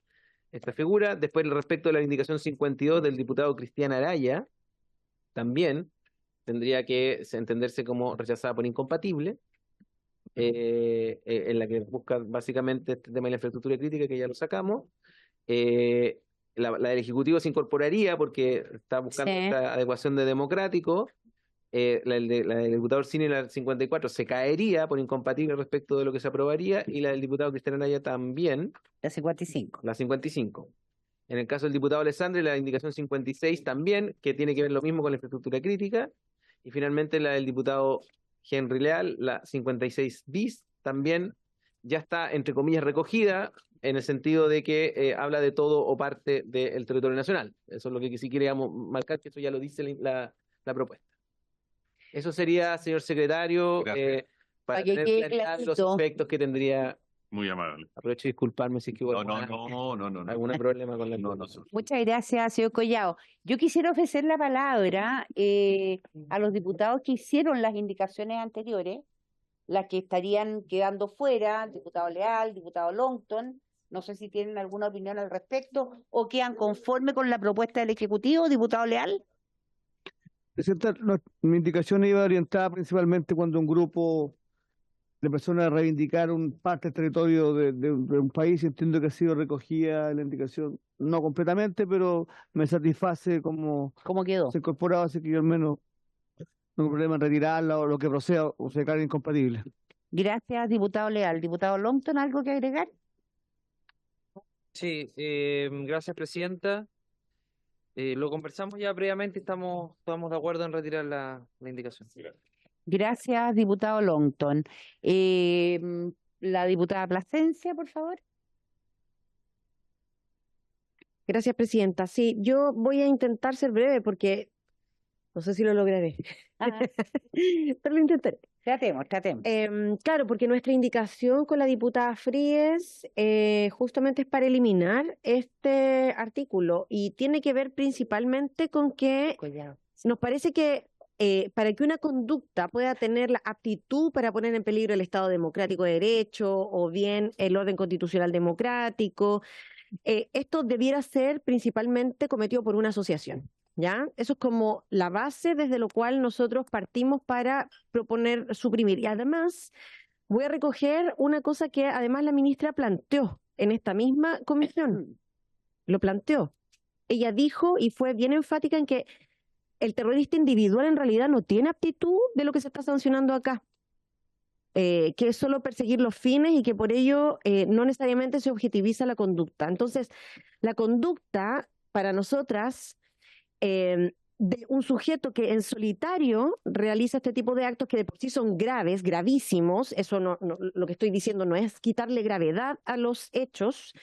esta figura. Después, respecto de la indicación 52 del diputado Cristian Araya, también tendría que entenderse como rechazada por incompatible, en la que busca básicamente este tema de la infraestructura crítica, que ya lo sacamos. La del Ejecutivo se incorporaría porque está buscando esta adecuación de democrático. La del diputado Orsini, la 54, se caería por incompatible respecto de lo que se aprobaría, y la del diputado Cristian Anaya también. La 55. La 55. En el caso del diputado Alessandri, la indicación 56 también, que tiene que ver lo mismo con la infraestructura crítica. Y finalmente la del diputado Henry Leal, la 56 bis, también ya está, entre comillas, recogida, en el sentido de que habla de todo o parte del territorio nacional. Eso es lo que sí queríamos marcar, que eso ya lo dice la propuesta. Eso sería, señor secretario, para tener claridad los aspectos que tendría. Muy amable. Aprovecho de disculparme si es que hubo algún problema con la Muchas gracias, señor Collado. Yo quisiera ofrecer la palabra a los diputados que hicieron las indicaciones anteriores, las que estarían quedando fuera, diputado Leal, diputado Longton. No sé si tienen alguna opinión al respecto o quedan conforme con la propuesta del Ejecutivo, diputado Leal. Presidenta, mi indicación iba orientada principalmente cuando un grupo de personas reivindicaron parte del territorio de un país, y entiendo que ha sido recogida la indicación, no completamente, pero me satisface como quedó. Se incorporado, así que yo al menos no hay problema en retirarla o lo que proceda o se declare incompatible. Gracias, diputado Leal. Diputado Longton, ¿algo que agregar? Sí, gracias, presidenta. Lo conversamos ya previamente, estamos de acuerdo en retirar la indicación. Gracias, diputado Longton. La diputada Plasencia, por favor. Gracias, presidenta. Sí, yo voy a intentar ser breve porque no sé si lo lograré, pero lo intentaré. Tratemos. Claro, porque nuestra indicación con la diputada Fríes justamente es para eliminar este artículo, y tiene que ver principalmente con que nos parece que para que una conducta pueda tener la aptitud para poner en peligro el Estado democrático de derecho o bien el orden constitucional democrático, esto debiera ser principalmente cometido por una asociación. ¿Ya? Eso es como la base desde lo cual nosotros partimos para proponer suprimir. Y además voy a recoger una cosa que además la ministra planteó en esta misma comisión. Lo planteó. Ella dijo y fue bien enfática en que el terrorista individual en realidad no tiene aptitud de lo que se está sancionando acá. Que es solo perseguir los fines y que por ello no necesariamente se objetiviza la conducta. Entonces, la conducta para nosotras de un sujeto que en solitario realiza este tipo de actos que de por sí son graves, gravísimos, eso no, lo que estoy diciendo no es quitarle gravedad a los hechos,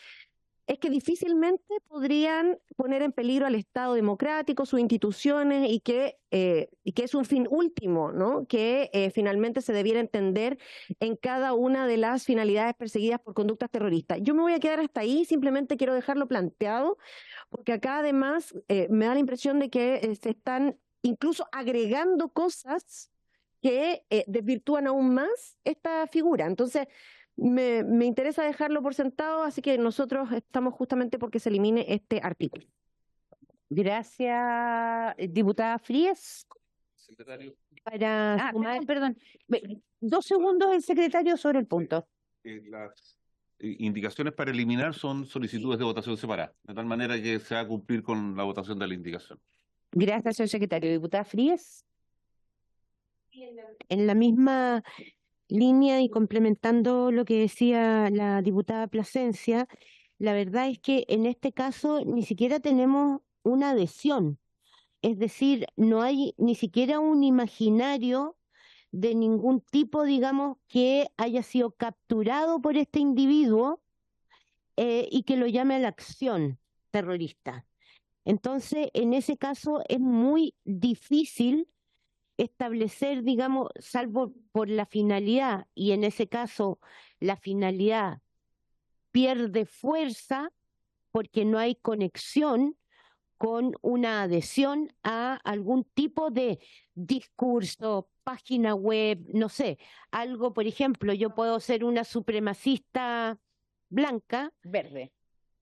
es que difícilmente podrían poner en peligro al Estado democrático, sus instituciones, y que es un fin último, ¿no? Que finalmente se debiera entender en cada una de las finalidades perseguidas por conductas terroristas. Yo me voy a quedar hasta ahí, simplemente quiero dejarlo planteado, porque acá además me da la impresión de que se están incluso agregando cosas que desvirtúan aún más esta figura. Entonces, me interesa dejarlo por sentado, así que nosotros estamos justamente porque se elimine este artículo. Gracias, diputada Fríes. Secretario. Para sumar, perdón. 2 segundos el secretario sobre el punto. Las indicaciones para eliminar son solicitudes de votación separada, de tal manera que se va a cumplir con la votación de la indicación. Gracias, señor secretario. Diputada Frías. En la misma línea y complementando lo que decía la diputada Plasencia, la verdad es que en este caso ni siquiera tenemos una adhesión. Es decir, no hay ni siquiera un imaginario de ningún tipo, digamos, que haya sido capturado por este individuo y que lo llame a la acción terrorista. Entonces, en ese caso es muy difícil establecer, digamos, salvo por la finalidad, y en ese caso la finalidad pierde fuerza porque no hay conexión con una adhesión a algún tipo de discurso, página web, no sé, algo, por ejemplo, yo puedo ser una supremacista blanca. Verde.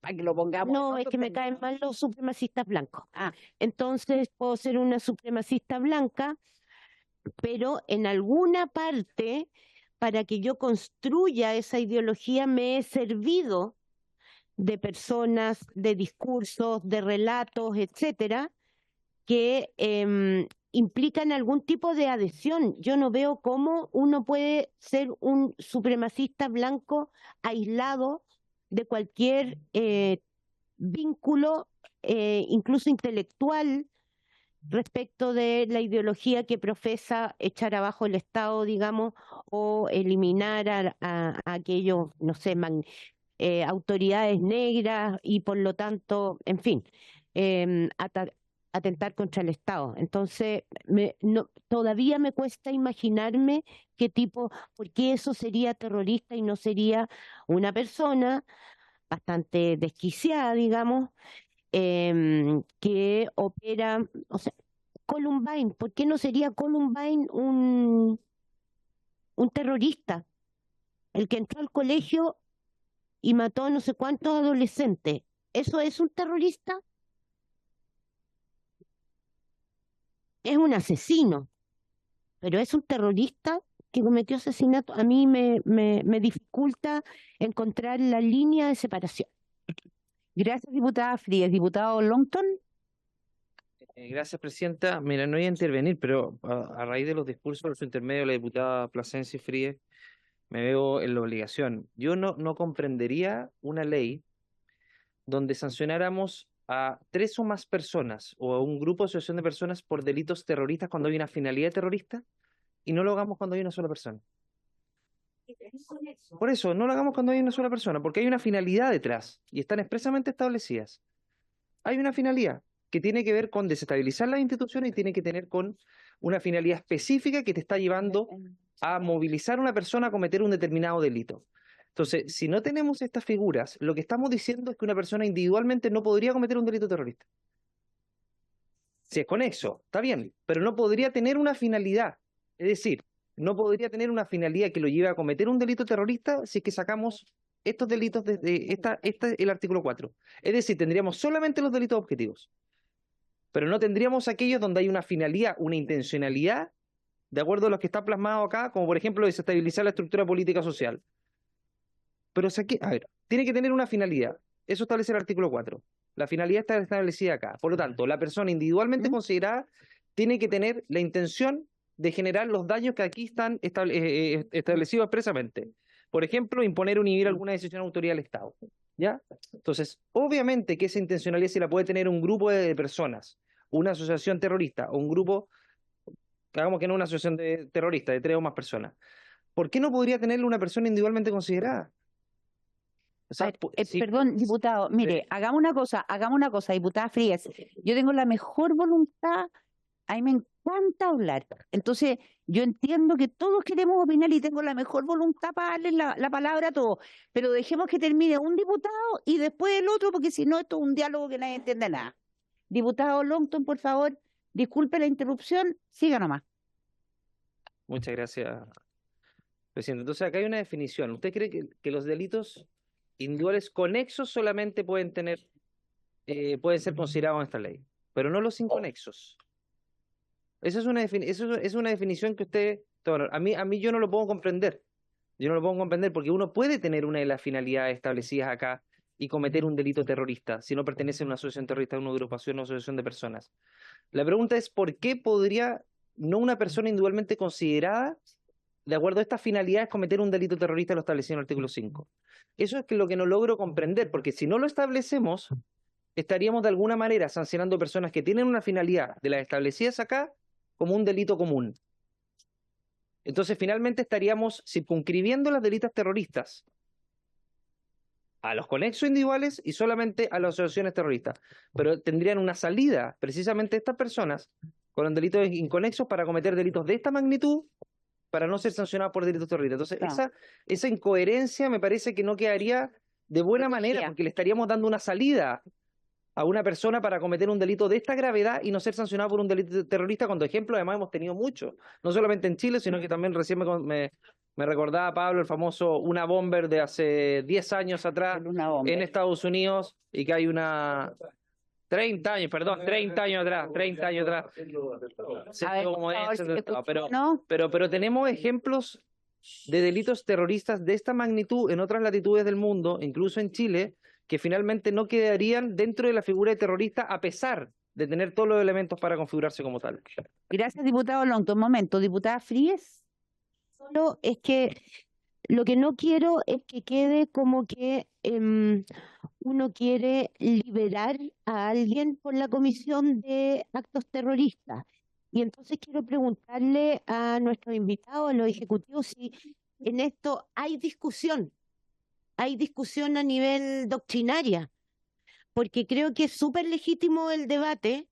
Para que lo pongamos. No, es que me caen mal los supremacistas blancos. Entonces puedo ser una supremacista blanca, pero en alguna parte, para que yo construya esa ideología, me he servido de personas, de discursos, de relatos, etcétera, que implican algún tipo de adhesión. Yo no veo cómo uno puede ser un supremacista blanco aislado de cualquier vínculo, incluso intelectual, respecto de la ideología que profesa echar abajo el Estado, digamos, o eliminar a aquellos, no sé, autoridades negras y por lo tanto, en fin, atentar contra el Estado. Entonces, todavía me cuesta imaginarme qué tipo, porque eso sería terrorista y no sería una persona bastante desquiciada, digamos, que opera, o sea, Columbine, ¿por qué no sería Columbine un terrorista? El que entró al colegio y mató a no sé cuántos adolescentes. ¿Eso es un terrorista? Es un asesino, pero es un terrorista que cometió asesinato. A mí me dificulta encontrar la línea de separación. Gracias, diputada Frías. Diputado Longton. Gracias, presidenta. Mira, no voy a intervenir, pero a raíz de los discursos de su intermedio de la diputada Plasencia y Frías, me veo en la obligación. Yo no comprendería una ley donde sancionáramos a 3 o más personas o a un grupo o asociación de personas por delitos terroristas cuando hay una finalidad terrorista y no lo hagamos cuando hay una sola persona. Por eso, no lo hagamos cuando hay una sola persona, porque hay una finalidad detrás y están expresamente establecidas. Hay una finalidad que tiene que ver con desestabilizar las instituciones y tiene que tener con una finalidad específica que te está llevando a movilizar a una persona a cometer un determinado delito. Entonces, si no tenemos estas figuras, lo que estamos diciendo es que una persona individualmente no podría cometer un delito terrorista. Si es conexo, está bien, pero no podría tener una finalidad. Es decir, no podría tener una finalidad que lo lleve a cometer un delito terrorista si es que sacamos estos delitos desde el artículo 4. Es decir, tendríamos solamente los delitos objetivos, pero no tendríamos aquellos donde hay una finalidad, una intencionalidad, de acuerdo a lo que está plasmado acá, como por ejemplo desestabilizar la estructura política social. Pero a ver, tiene que tener una finalidad. Eso establece el artículo 4. La finalidad está establecida acá. Por lo tanto, la persona individualmente considerada tiene que tener la intención de generar los daños que aquí están establecidos expresamente. Por ejemplo, imponer o inhibir alguna decisión de autoridad del Estado. ¿Ya? Entonces, obviamente que esa intencionalidad se la puede tener un grupo de personas, una asociación terrorista o un grupo, hagamos que no una asociación terrorista de 3 o más personas. ¿Por qué no podría tenerlo una persona individualmente considerada? O sea, Perdón, diputado, mire, hagamos una cosa, diputada Frías. Yo tengo la mejor voluntad, a mí me encanta hablar. Entonces, yo entiendo que todos queremos opinar y tengo la mejor voluntad para darle la palabra a todos, pero dejemos que termine un diputado y después el otro, porque si no, esto es un diálogo que nadie entiende nada. Diputado Longton, por favor, disculpe la interrupción, siga nomás. Muchas gracias, presidente. Entonces, acá hay una definición. ¿Usted cree que los delitos individuales conexos solamente pueden ser considerados en esta ley, pero no los inconexos? Esa es una definición que usted, a mí yo no lo puedo comprender. Yo no lo puedo comprender porque uno puede tener una de las finalidades establecidas acá y cometer un delito terrorista si no pertenece a una asociación terrorista, a una agrupación o asociación de personas. La pregunta es, ¿por qué podría no una persona individualmente considerada, de acuerdo a estas finalidades, cometer un delito terrorista lo establecido en el artículo 5? Eso es lo que no logro comprender, porque si no lo establecemos, estaríamos de alguna manera sancionando personas que tienen una finalidad de las establecidas acá como un delito común. Entonces, finalmente estaríamos circunscribiendo los delitos terroristas a los conexos individuales y solamente a las asociaciones terroristas. Pero tendrían una salida, precisamente estas personas, con los delitos inconexos para cometer delitos de esta magnitud, para no ser sancionados por delitos terroristas. Entonces, esa incoherencia me parece que no quedaría de buena manera, porque le estaríamos dando una salida a una persona para cometer un delito de esta gravedad y no ser sancionado por un delito terrorista, cuando ejemplo además hemos tenido muchos, no solamente en Chile, sino que también recién me recordaba Pablo el famoso Una Bomber de hace 10 años atrás en Estados Unidos, y que hay una 30 años atrás. Pero tenemos ejemplos de delitos terroristas de esta magnitud en otras latitudes del mundo, incluso en Chile, que finalmente no quedarían dentro de la figura de terrorista a pesar de tener todos los elementos para configurarse como tal. Gracias, diputado Lonto. Un momento, diputada Fríes. Solo es que lo que no quiero es que quede como que uno quiere liberar a alguien por la comisión de actos terroristas. Y entonces quiero preguntarle a nuestros invitados, a los ejecutivos, si en esto hay discusión a nivel doctrinaria, porque creo que es súper legítimo el debate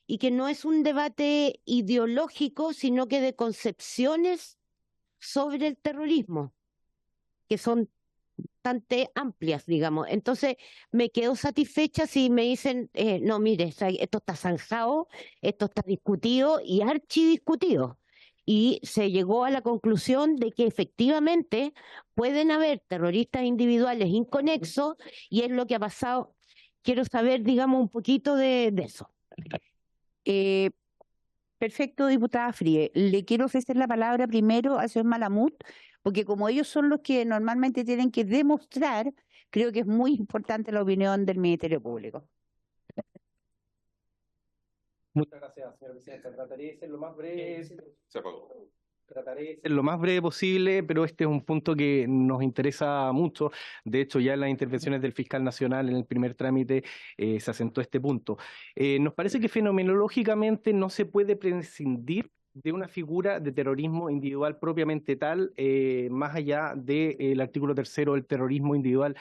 y que no es un debate ideológico, sino que de concepciones sobre el terrorismo, que son bastante amplias, digamos. Entonces, me quedo satisfecha si me dicen, no, mire, esto está zanjado, esto está discutido y archidiscutido. Y se llegó a la conclusión de que efectivamente pueden haber terroristas individuales inconexos, y es lo que ha pasado. Quiero saber, digamos, un poquito de eso. Perfecto, diputada Fríe. Le quiero ofrecer la palabra primero al señor Malamud, porque como ellos son los que normalmente tienen que demostrar, creo que es muy importante la opinión del Ministerio Público. Muchas gracias, señor presidente. Trataré de ser lo más breve. Se apagó. Trataré de ser lo más breve posible, pero este es un punto que nos interesa mucho. De hecho, ya en las intervenciones del fiscal nacional en el primer trámite se asentó este punto. Nos parece que fenomenológicamente no se puede prescindir de una figura de terrorismo individual propiamente tal, más allá del artículo 3º del terrorismo individual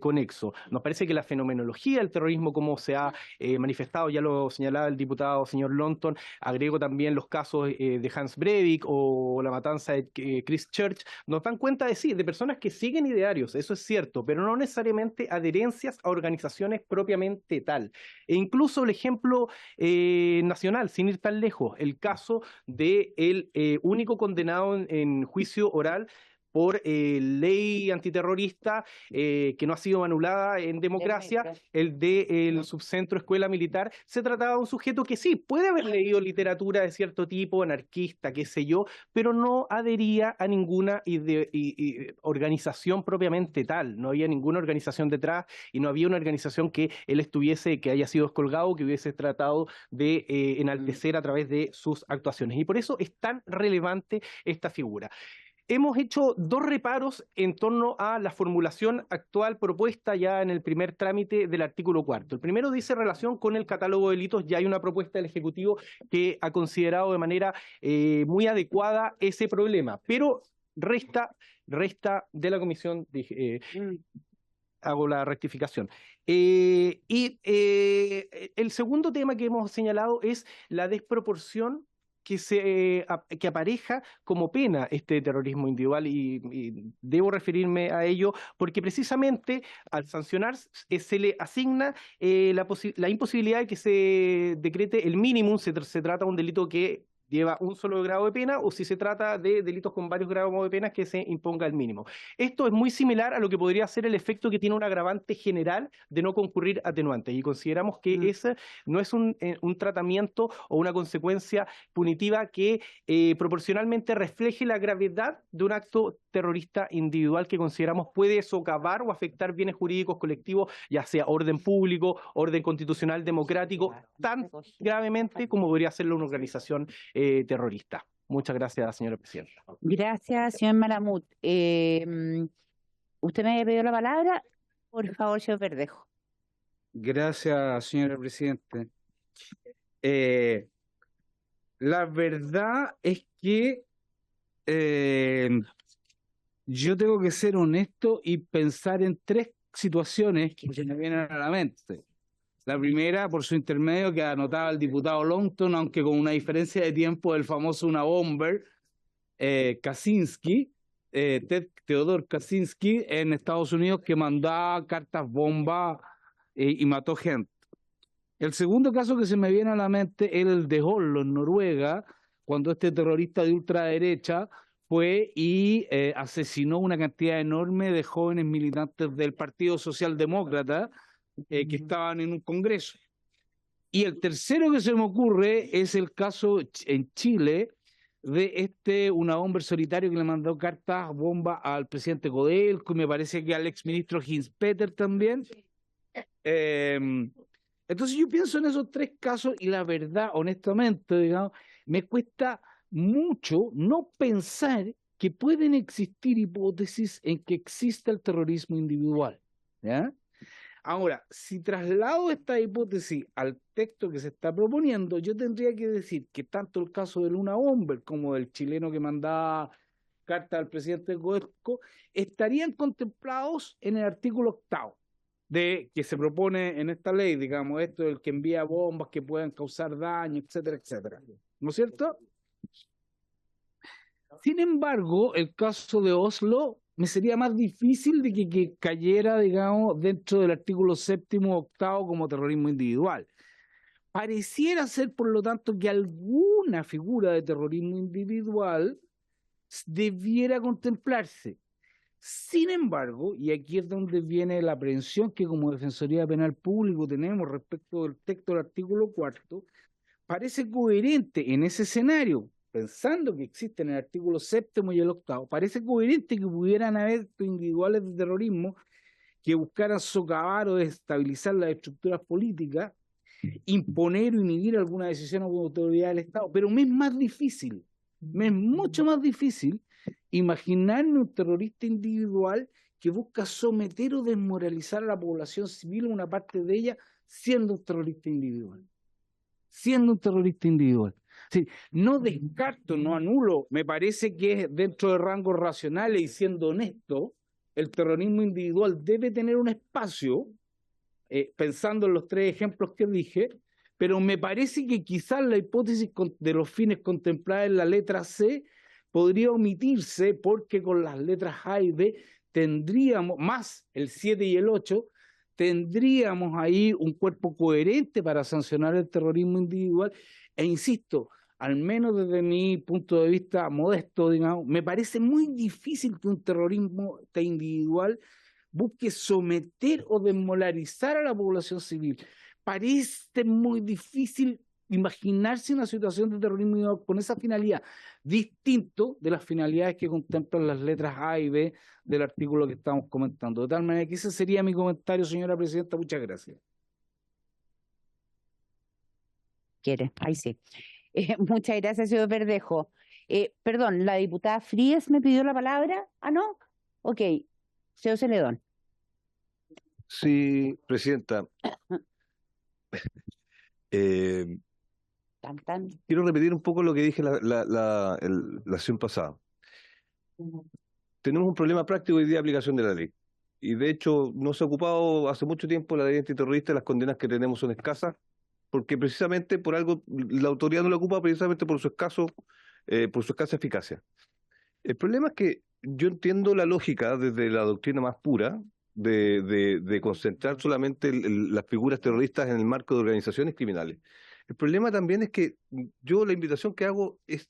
conexo. Nos parece que la fenomenología del terrorismo, como se ha manifestado, ya lo señalaba el diputado señor Lonton, agrego también los casos de Hans Breivik o la matanza de Christchurch, nos dan cuenta de sí, de personas que siguen idearios, eso es cierto, pero no necesariamente adherencias a organizaciones propiamente tal. E incluso el ejemplo nacional, sin ir tan lejos, el caso del único condenado en juicio oral por ley antiterrorista que no ha sido anulada en democracia, el del subcentro Escuela Militar. Se trataba de un sujeto que sí, puede haber leído literatura de cierto tipo, anarquista, qué sé yo, pero no adhería a ninguna organización propiamente tal. No había ninguna organización detrás y no había una organización que él estuviese, que haya sido descolgado, que hubiese tratado de enaltecer a través de sus actuaciones. Y por eso es tan relevante esta figura. Hemos hecho dos reparos en torno a la formulación actual propuesta ya en el primer trámite del artículo 4. El primero dice relación con el catálogo de delitos. Ya hay una propuesta del Ejecutivo que ha considerado de manera muy adecuada ese problema, pero resta de la comisión, hago la rectificación. El segundo tema que hemos señalado es la desproporción que apareja como pena este terrorismo individual, y debo referirme a ello porque precisamente al sancionar se le asigna la imposibilidad de que se decrete el mínimo. Se trata de un delito que lleva un solo grado de pena, o si se trata de delitos con varios grados de pena, que se imponga el mínimo. Esto es muy similar a lo que podría ser el efecto que tiene un agravante general de no concurrir atenuantes, y consideramos que ese no es un tratamiento o una consecuencia punitiva que proporcionalmente refleje la gravedad de un acto terrorista individual que consideramos puede socavar o afectar bienes jurídicos colectivos, ya sea orden público, orden constitucional democrático, tan gravemente como podría hacerlo una organización terrorista. Muchas gracias, señora presidenta. Gracias, señor Malamud. ¿Usted me había pedido la palabra? Por favor, señor Verdejo. Gracias, señora presidente. La verdad es que yo tengo que ser honesto y pensar en tres situaciones que se me vienen a la mente. La primera, por su intermedio, que anotaba el diputado Longton, aunque con una diferencia de tiempo del famoso Una Bomber, Kaczynski, Theodore Kaczynski, en Estados Unidos, que mandaba cartas bomba y mató gente. El segundo caso que se me viene a la mente es el de Oslo, en Noruega, cuando este terrorista de ultraderecha fue y asesinó una cantidad enorme de jóvenes militantes del Partido Socialdemócrata que estaban en un congreso. Y el tercero que se me ocurre es el caso en Chile de Una Bomber solitario que le mandó cartas bomba al presidente Codelco, y me parece que al exministro Hinspeter también. Entonces yo pienso en esos tres casos y la verdad, honestamente, digamos, me cuesta mucho no pensar que pueden existir hipótesis en que exista el terrorismo individual, ¿ya? Ahora, si traslado esta hipótesis al texto que se está proponiendo, yo tendría que decir que tanto el caso de Una Bomber como del chileno que mandaba carta al presidente Codelco estarían contemplados en el artículo 8º de que se propone en esta ley, digamos, esto del que envía bombas que puedan causar daño, etcétera, etcétera. ¿No es cierto? Sin embargo, el caso de Oslo me sería más difícil de que cayera, digamos, dentro del artículo 7º o 8º como terrorismo individual. Pareciera ser, por lo tanto, que alguna figura de terrorismo individual debiera contemplarse. Sin embargo, y aquí es donde viene la aprehensión que como Defensoría Penal Público tenemos respecto del texto del artículo 4º, parece coherente en ese escenario, pensando que existen el artículo 7º y el 8º, parece coherente que pudieran haber actos individuales de terrorismo que buscaran socavar o desestabilizar las estructuras políticas, imponer o inhibir alguna decisión o autoridad del Estado, pero me es más difícil, me es mucho más difícil imaginarme un terrorista individual que busca someter o desmoralizar a la población civil, una parte de ella, siendo un terrorista individual. Siendo un terrorista individual. Sí, no descarto, no anulo, me parece que dentro de rangos racionales y siendo honesto, el terrorismo individual debe tener un espacio, pensando en los tres ejemplos que dije, pero me parece que quizás la hipótesis de los fines contemplados en la letra C podría omitirse porque con las letras A y B tendríamos, más el 7 y el 8, tendríamos ahí un cuerpo coherente para sancionar el terrorismo individual. E insisto, al menos desde mi punto de vista modesto, digamos, me parece muy difícil que un terrorismo individual busque someter o desmoralizar a la población civil. Parece muy difícil imaginarse una situación de terrorismo individual con esa finalidad, distinto de las finalidades que contemplan las letras A y B del artículo que estamos comentando. De tal manera que ese sería mi comentario, señora presidenta. Muchas gracias. Quiere, ahí sí. Muchas gracias, señor Verdejo. Perdón, la diputada Fríes me pidió la palabra. ¿Ah, no? Ok. Señor Celedón. Sí, presidenta. Quiero repetir un poco lo que dije la sesión pasada. Tenemos un problema práctico hoy día de aplicación de la ley. Y de hecho, no se ha ocupado hace mucho tiempo la ley antiterrorista, las condenas que tenemos son escasas, porque precisamente por algo, la autoridad no la ocupa precisamente por su escasa eficacia. El problema es que yo entiendo la lógica desde la doctrina más pura de concentrar solamente las figuras terroristas en el marco de organizaciones criminales. El El problema también es que yo la invitación que hago es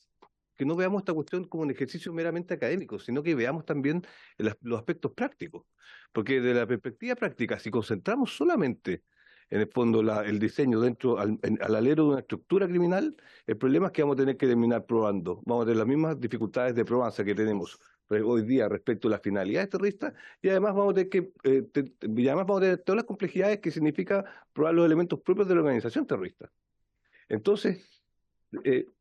que no veamos esta cuestión como un ejercicio meramente académico, sino que veamos también los aspectos prácticos. Porque desde la perspectiva práctica, si concentramos solamente en el fondo el diseño dentro al alero de una estructura criminal, el problema es que vamos a tener que terminar probando. Vamos a tener las mismas dificultades de probanza que tenemos hoy día respecto a las finalidades terroristas, y además vamos a tener y además vamos a tener todas las complejidades que significa probar los elementos propios de la organización terrorista. Entonces,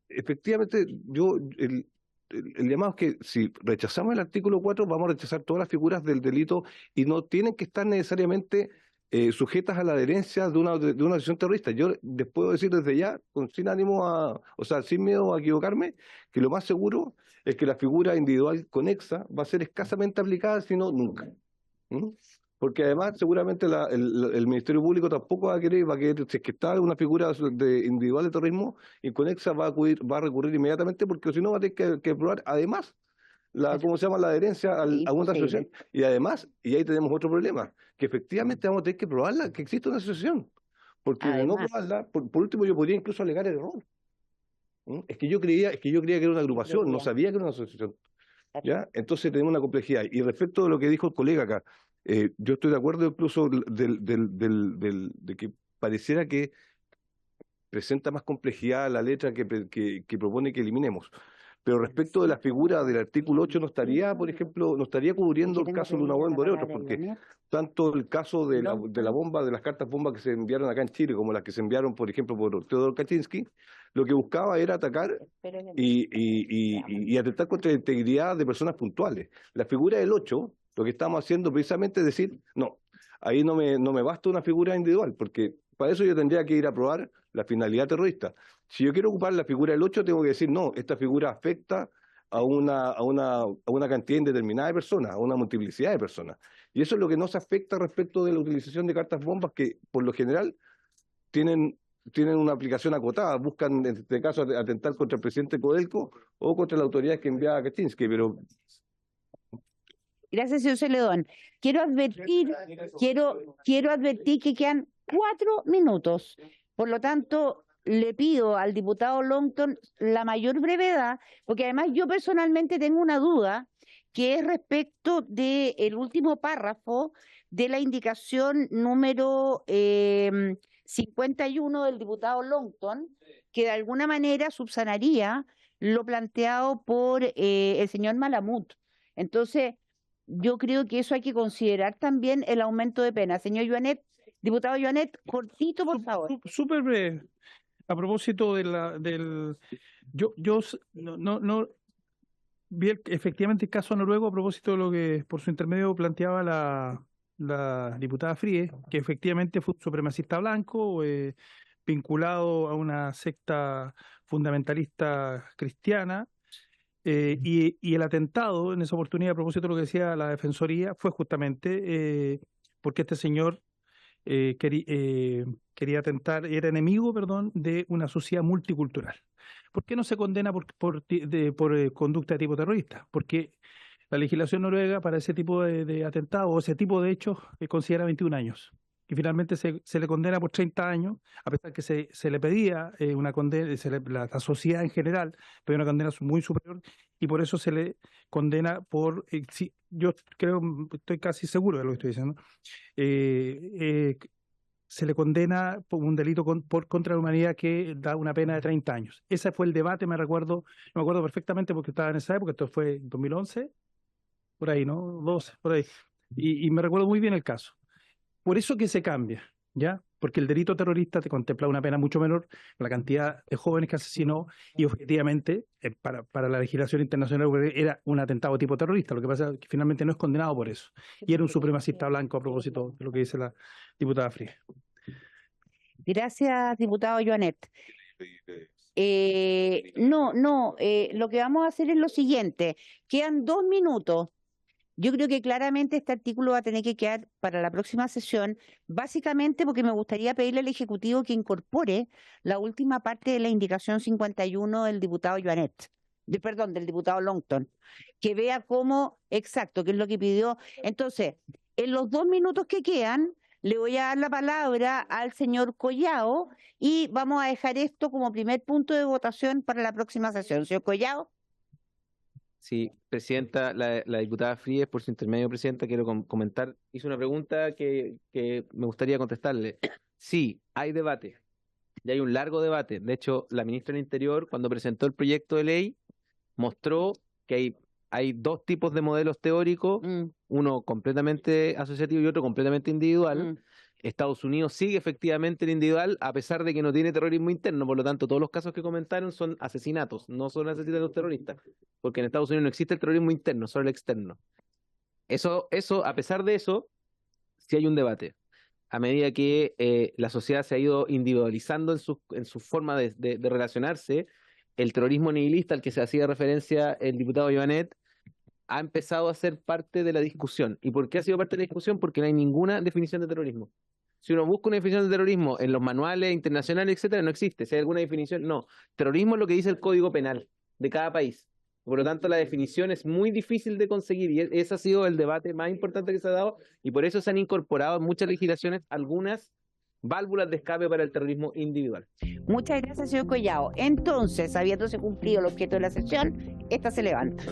efectivamente, el llamado es que si rechazamos el artículo 4, vamos a rechazar todas las figuras del delito y no tienen que estar necesariamente sujetas a la adherencia de una organización terrorista. Yo les puedo decir desde ya, sin ánimo o sea, sin miedo a equivocarme, que lo más seguro es que la figura individual conexa va a ser escasamente aplicada, si no, nunca. Porque además seguramente el Ministerio Público tampoco va a querer, si es que está una figura individual de terrorismo, inconexa va a recurrir inmediatamente, porque si no va a tener que probar además ¿cómo se llama? La adherencia a una asociación. Y además, y ahí tenemos otro problema, que efectivamente vamos a tener que probarla, que existe una asociación. Porque de no probarla, por último yo podría incluso alegar el error. Es que yo creía que era una agrupación, no sabía que era una asociación. ¿Ya? Entonces tenemos una complejidad. Y respecto de lo que dijo el colega acá, yo estoy de acuerdo incluso de que pareciera que presenta más complejidad la letra que propone que eliminemos. Pero respecto de la figura del artículo 8 no estaría, por ejemplo, no estaría cubriendo el caso de Luna Bomba entre otros, porque tanto el caso de la bomba, de las cartas bomba que se enviaron acá en Chile, como las que se enviaron, por ejemplo, por Teodoro Kaczynski, lo que buscaba era atacar y atentar contra la integridad de personas puntuales. La figura del 8, lo que estamos haciendo precisamente es decir, no, ahí no me basta una figura individual, porque para eso yo tendría que ir a probar la finalidad terrorista. Si yo quiero ocupar la figura del 8, tengo que decir, no, esta figura afecta a una cantidad indeterminada de personas, a una multiplicidad de personas. Y eso es lo que no se afecta respecto de la utilización de cartas bombas, que por lo general tienen una aplicación acotada, buscan en este caso atentar contra el presidente Codelco o contra la autoridad que enviaba a Kaczynski, pero... Gracias, señor Celedón. Quiero advertir que quedan 4 minutos. Por lo tanto, le pido al diputado Longton la mayor brevedad, porque además yo personalmente tengo una duda que es respecto del último párrafo de la indicación número 51 del diputado Longton, que de alguna manera subsanaría lo planteado por el señor Malamud. Entonces, yo creo que eso hay que considerar también el aumento de pena. Señor Joanet, diputado Joanet, cortito, por favor. Súper breve. A propósito yo no vi efectivamente el caso noruego a propósito de lo que por su intermedio planteaba la diputada Fríes, que efectivamente fue un supremacista blanco vinculado a una secta fundamentalista cristiana. Y el atentado en esa oportunidad, a propósito de lo que decía la Defensoría, fue justamente porque este señor quería atentar, era enemigo, de una sociedad multicultural. ¿Por qué no se condena por conducta de tipo terrorista? Porque la legislación noruega para ese tipo de atentado o ese tipo de hechos considera 21 años. Y finalmente se le condena por 30 años, a pesar que se le pedía una condena, la sociedad en general pedía una condena muy superior, y por eso se le condena por, yo creo, estoy casi seguro de lo que estoy diciendo, se le condena por un delito por contra la humanidad que da una pena de 30 años. Ese fue el debate, me acuerdo perfectamente porque estaba en esa época, esto fue en 2011, por ahí, ¿no? 12, por ahí. Y me recuerdo muy bien el caso. Por eso que se cambia, ¿ya? Porque el delito terrorista te contempla una pena mucho menor, la cantidad de jóvenes que asesinó, y objetivamente, para la legislación internacional era un atentado tipo terrorista. Lo que pasa es que finalmente no es condenado por eso. Y era un supremacista blanco, a propósito de lo que dice la diputada Frías. Gracias, diputado Joanet. Lo que vamos a hacer es lo siguiente. Quedan 2 minutos. Yo creo que claramente este artículo va a tener que quedar para la próxima sesión, básicamente porque me gustaría pedirle al Ejecutivo que incorpore la última parte de la indicación 51 del diputado Joanet, del diputado Longton, que vea cómo, exacto, qué es lo que pidió. Entonces, en los 2 minutos que quedan, Le voy a dar la palabra al señor Collao y vamos a dejar esto como primer punto de votación para la próxima sesión. Señor Collao. Sí, presidenta, la diputada Fríes, por su intermedio, presidenta, quiero comentar, hizo una pregunta que me gustaría contestarle. Sí, hay debate, y hay un largo debate. De hecho, la ministra del Interior, cuando presentó el proyecto de ley, mostró que hay dos tipos de modelos teóricos, uno completamente asociativo y otro completamente individual. Estados Unidos sigue efectivamente el individual, a pesar de que no tiene terrorismo interno. Por lo tanto, todos los casos que comentaron son asesinatos, no son asesinatos terroristas, porque en Estados Unidos no existe el terrorismo interno, solo el externo. Eso, a pesar de eso, sí hay un debate. A medida que la sociedad se ha ido individualizando en su forma de relacionarse, el terrorismo nihilista al que se hacía referencia el diputado Joanet ha empezado a ser parte de la discusión. ¿Y por qué ha sido parte de la discusión? Porque no hay ninguna definición de terrorismo. Si uno busca una definición de terrorismo en los manuales internacionales, etcétera, no existe. Si hay alguna definición, no. Terrorismo es lo que dice el Código Penal de cada país. Por lo tanto, la definición es muy difícil de conseguir y ese ha sido el debate más importante que se ha dado y por eso se han incorporado en muchas legislaciones algunas válvulas de escape para el terrorismo individual. Muchas gracias, señor Collao. Entonces, habiéndose cumplido el objeto de la sesión, esta se levanta.